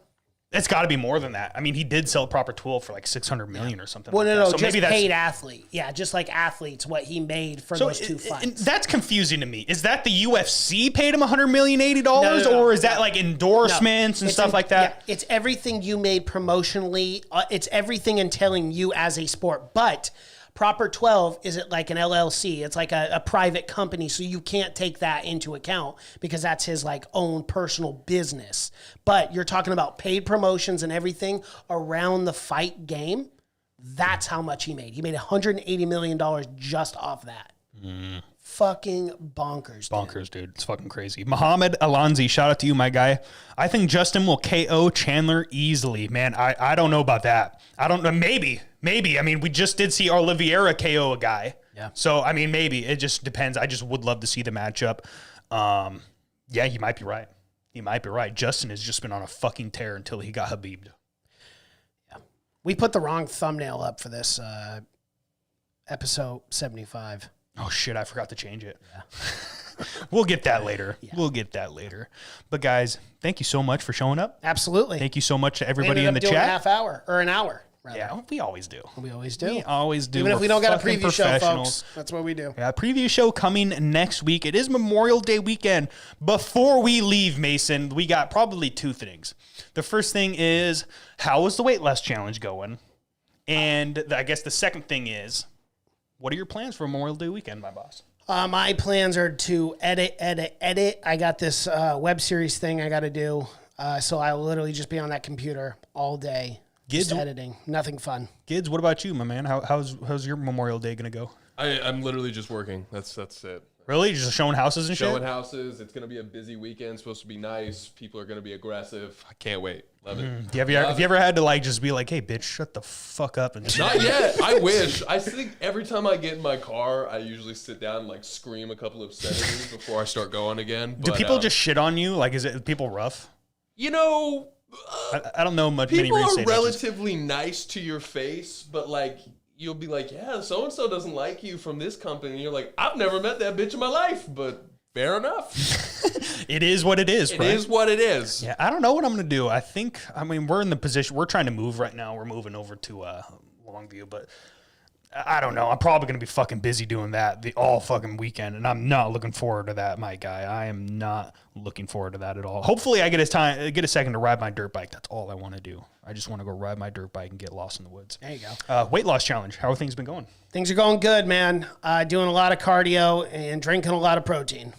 B: It's got to be more than that. I mean, he did sell proper 12 for like $600 million or something.
C: Well,
B: like
C: no,
B: that. So
C: just
B: maybe that's
C: paid athlete. Yeah, just like athletes, what he made for those 2 fights.
B: That's confusing to me. Is that the UFC paid him $180 million,
C: No.
B: or is that like endorsements and stuff like that?
C: Yeah, it's everything you made promotionally. It's everything entailing you as a sport. But Proper 12 isn't like an LLC. It's like a private company, so you can't take that into account because that's his like own personal business. But you're talking about paid promotions and everything around the fight game. That's how much he made. He made $180 million just off that. Fucking bonkers.
B: Bonkers, dude. It's fucking crazy. Muhammad Alonzi, shout out to you, my guy. I think Justin will KO Chandler easily. Man, I don't know about that. I don't know. Maybe. I mean, we just did see Oliveira KO a guy.
C: Yeah.
B: So, I mean, maybe. It just depends. I just would love to see the matchup. Yeah, he might be right. Justin has just been on a fucking tear until he got Habib'd.
C: Yeah. We put the wrong thumbnail up for this episode 75.
B: Oh, shit, I forgot to change it. Yeah. We'll get that later. Yeah. But, guys, thank you so much for showing up.
C: Absolutely.
B: Thank you so much to
C: We
B: everybody
C: ended
B: in the
C: up doing
B: chat.
C: a half hour or an hour. Rather.
B: Yeah, we always do.
C: We always do.
B: We're
C: Even if we don't got a
B: fucking
C: preview show,
B: professionals.
C: folks. That's what we do.
B: Yeah, preview show coming next week. It is Memorial Day weekend. Before we leave, Mason, we got probably 2 things. The first thing is, how is the weight loss challenge going? And I guess the second thing is, what are your plans for Memorial Day weekend, my boss?
C: My plans are to edit. I got this web series thing I got to do. So I'll literally just be on that computer all day. Just editing. Nothing fun.
B: Gids, what about you, my man? How's your Memorial Day going to go?
D: I'm literally just working. That's it.
B: Really? Just showing houses and shit?
D: Showing houses. It's going to be a busy weekend. It's supposed to be nice. People are going to be aggressive. I can't wait. Love it.
B: Have you ever had to like just be like, hey, bitch, shut the fuck up? And
D: Not yet. I wish. I think every time I get in my car, I usually sit down and like scream a couple of sentences before I start going again.
B: Do
D: But,
B: people just shit on you? Like, is it people rough?
D: You know...
B: I don't know many
D: People
B: real
D: are
B: estate agents.
D: relatively nice to your face, but like you'll be like, yeah, so and so doesn't like you from this company. And you're like, I've never met that bitch in my life, but Fair enough.
B: It is what it is.
D: It is what it is.
B: Yeah, I don't know what I'm going to do. I mean, we're in the position, we're trying to move right now. We're moving over to Longview, but I don't know. I'm probably going to be fucking busy doing that all fucking weekend, and I'm not looking forward to that, my guy. I am not looking forward to that at all. Hopefully I get a second to ride my dirt bike. That's all I want to do. I just want to go ride my dirt bike and get lost in the woods.
C: There you go.
B: Weight loss challenge. How have things been going?
C: Things are going good, man. Doing a lot of cardio and drinking a lot of protein.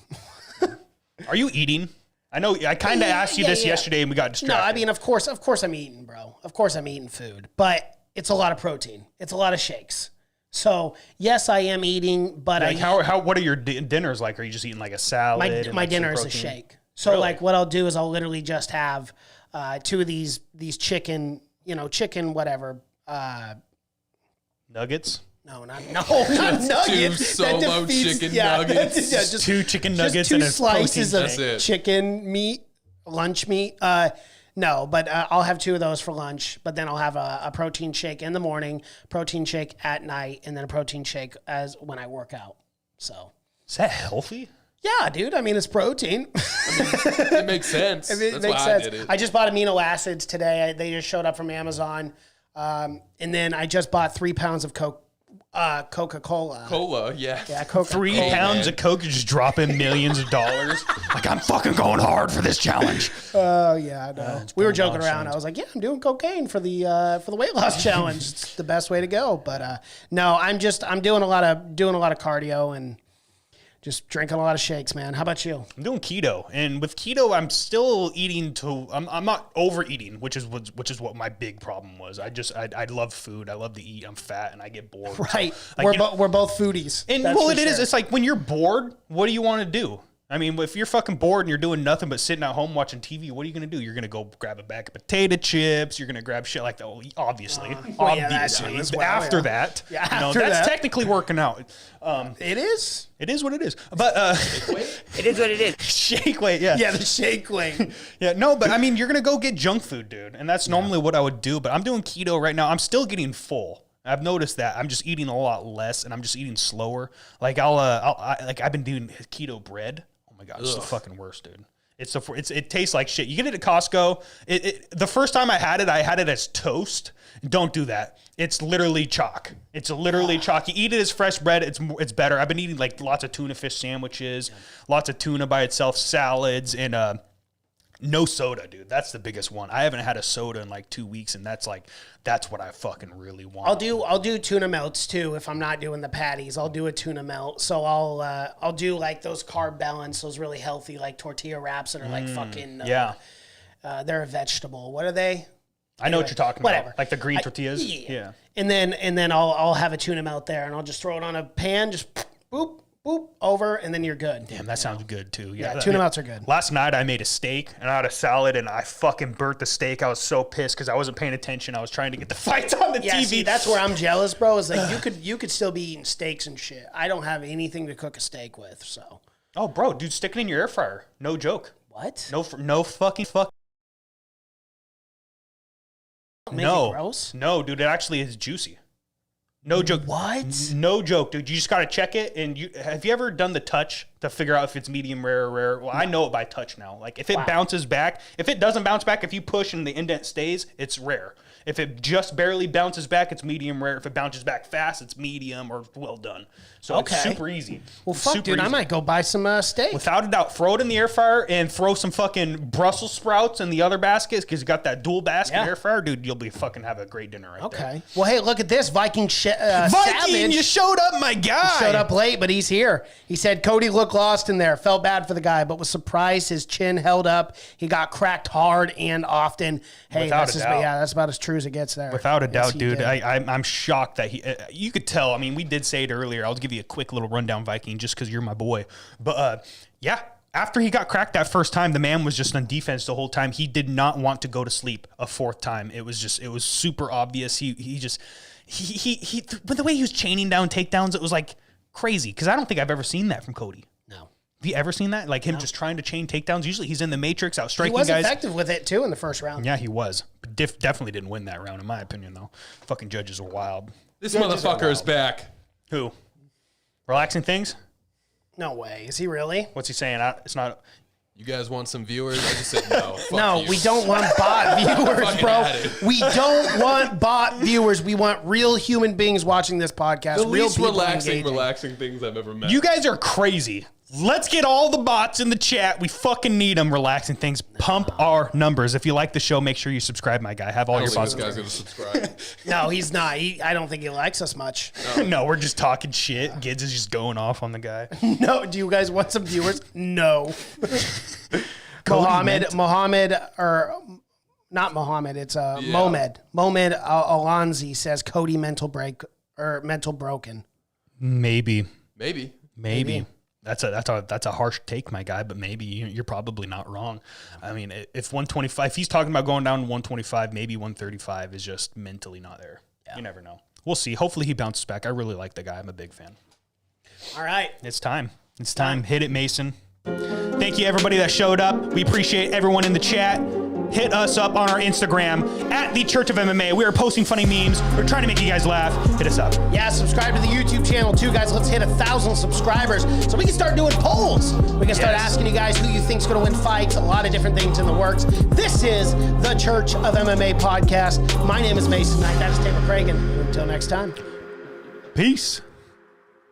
B: Are you eating? I know I kind of asked you this yesterday and we got distracted.
C: No, I mean, of course I'm eating, bro. Of course I'm eating food, but it's a lot of protein. It's a lot of shakes. So yes, I am eating, but
B: what are your dinners like? Are you just eating like a salad?
C: My dinner is a shake. So like what I'll do is I'll literally just have 2 of these chicken, chicken whatever.
B: Nuggets?
C: No, not nuggets.
D: 2 solo chicken nuggets.
C: Just
B: 2 chicken nuggets
C: just 2
B: and a
C: slices
B: protein
C: of chicken meat, lunch meat. No, but I'll have 2 of those for lunch. But then I'll have a protein shake in the morning, protein shake at night, and then a protein shake as when I work out. So
B: is that healthy?
C: Yeah, dude. I mean, it's protein.
D: It makes sense. That's why I did it.
C: I just bought amino acids today. They just showed up from Amazon. And then I just bought 3 pounds of Coca-Cola.
D: Cola, yeah.
C: Yeah, Coca-Cola.
B: 3 pounds of Coke, you're just dropping millions of dollars. Like, I'm fucking going hard for this challenge.
C: Oh, yeah, I know. We were joking around. I was like, yeah, I'm doing cocaine for the weight loss challenge. It's the best way to go. But no, I'm doing a lot of cardio and just drinking a lot of shakes, man. How about you?
B: I'm doing keto, and with keto, I'm still eating I'm not overeating, which is what my big problem was. I love food. I love to eat. I'm fat, and I get bored.
C: Right.
B: So, like,
C: we're both foodies.
B: And it is. It's like when you're bored, what do you want to do? I mean, if you're fucking bored and you're doing nothing but sitting at home watching TV, what are you going to do? You're going to go grab a bag of potato chips. You're going to grab shit like that. Well, obviously. After that, that's technically working out.
C: It is?
B: It is what it is. But
F: It is what it is.
B: shake weight, yeah.
C: Yeah, the shake weight.
B: Yeah, no, but I mean, you're going to go get junk food, dude. And that's normally what I would do. But I'm doing keto right now. I'm still getting full. I've noticed that I'm just eating a lot less and I'm just eating slower. Like I've been doing keto bread. Oh my God, it's the fucking worst, dude. It tastes like shit. You get it at Costco. The first time I had it as toast. Don't do that. It's literally chalk. It's literally chalk. You eat it as fresh bread. It's better. I've been eating like lots of tuna fish sandwiches, lots of tuna by itself, salads, and no soda, dude. That's the biggest one. I haven't had a soda in like 2 weeks, and that's what I fucking really want.
C: I'll do tuna melts too if I'm not doing the patties. I'll do a tuna melt. So I'll do like those carb balance, those really healthy like tortilla wraps that are like fucking they're a vegetable. What are they?
B: I know what you're talking
C: whatever.
B: about. Like the green tortillas.
C: Yeah. And then I'll have a tuna melt there, and I'll just throw it on a pan, just boop. Boop, over, and then you're good.
B: Damn, that sounds good too.
C: Yeah, tuna melts are good.
B: Last night I made a steak and I had a salad and I fucking burnt the steak. I was so pissed because I wasn't paying attention. I was trying to get the fights on the TV.
C: See, that's where I'm jealous, bro. Is like you could still be eating steaks and shit. I don't have anything to cook a steak with, so.
B: Oh, bro, dude, stick it in your air fryer. No joke.
C: What?
B: No fucking.
C: Make it gross?
B: No, dude, it actually is juicy. No joke.
C: What?
B: No joke, dude. You just got to check it. And have you ever done the touch to figure out if it's medium rare or rare? Well, I know it by touch now. Like if it bounces back, if it doesn't bounce back, if you push and the indent stays, it's rare. If it just barely bounces back, it's medium rare. If it bounces back fast, it's medium or well done. So it's super easy.
C: Well, fuck, dude, I might go buy some steak.
B: Without a doubt, throw it in the air fryer and throw some fucking Brussels sprouts in the other baskets because you got that dual basket air fryer. Dude, you'll be fucking have a great dinner right there.
C: Okay. Well, hey, look at this. Viking
B: Savage. You showed up, my guy.
C: He showed up late, but he's here. He said Cody looked lost in there. Felt bad for the guy, but was surprised his chin held up. He got cracked hard and often. Hey, that's about as true as it gets there.
B: Without a doubt, dude. I'm shocked that you could tell. I mean, we did say it earlier. I'll give you a quick little rundown, Viking, just because you're my boy. But after he got cracked that first time, the man was just on defense the whole time. He did not want to go to sleep a fourth time. It was super obvious. He but the way he was chaining down takedowns, it was like crazy. Because I don't think I've ever seen that from Cody.
C: No.
B: Have you ever seen that? Like him just trying to chain takedowns? Usually he's in the matrix, out striking guys.
C: He was effective with it too in the first round.
B: Yeah, he was. Definitely didn't win that round, in my opinion, though. Fucking judges were wild.
D: This motherfucker is back.
B: Who? Relaxing things?
C: No way. Is he really?
B: What's he saying? It's not.
D: You guys want some viewers? I just said no. Fuck
C: No,
D: you.
C: we don't want bot viewers,
D: Fucking
C: bro.
D: had it.
C: We don't want bot viewers. We want real human beings watching this podcast.
D: The
C: real
D: least
C: people
D: relaxing
C: engaging.
D: things I've ever met.
B: You guys are crazy. Let's get all the bots in the chat. We fucking need them. Relaxing things. Pump our numbers. If you like the show, make sure you subscribe, my guy. Have all
D: I
B: your
D: don't
B: bots.
D: think this guy's gonna subscribe.
C: No, he's not. I don't think he likes us much.
B: No, we're just talking shit. Gids is just going off on the guy.
C: No. Do you guys want some viewers? No.
B: Cody
C: Mohammed, or not Mohammed. It's Mohamed. Mohamed Alonzi says Cody mental broken.
B: Maybe. That's a harsh take, my guy, but maybe you're probably not wrong. I mean, if 125, if he's talking about going down to 125, maybe 135 is just mentally not there. Yeah. You never know. We'll see. Hopefully he bounces back. I really like the guy. I'm a big fan.
C: All right.
B: It's time. It's time. Hit it, Mason. Thank you, everybody that showed up. We appreciate everyone in the chat. Hit us up on our Instagram at the Church of MMA. We are posting funny memes. We're trying to make you guys laugh. Hit us up.
C: Yeah, subscribe to the YouTube channel too, guys. Let's hit 1,000 subscribers so we can start doing polls. We can start asking you guys who you think's going to win fights. A lot of different things in the works. This is the Church of MMA podcast. My name is Mason Knight. That is Taylor Cragen. Until next time.
B: Peace.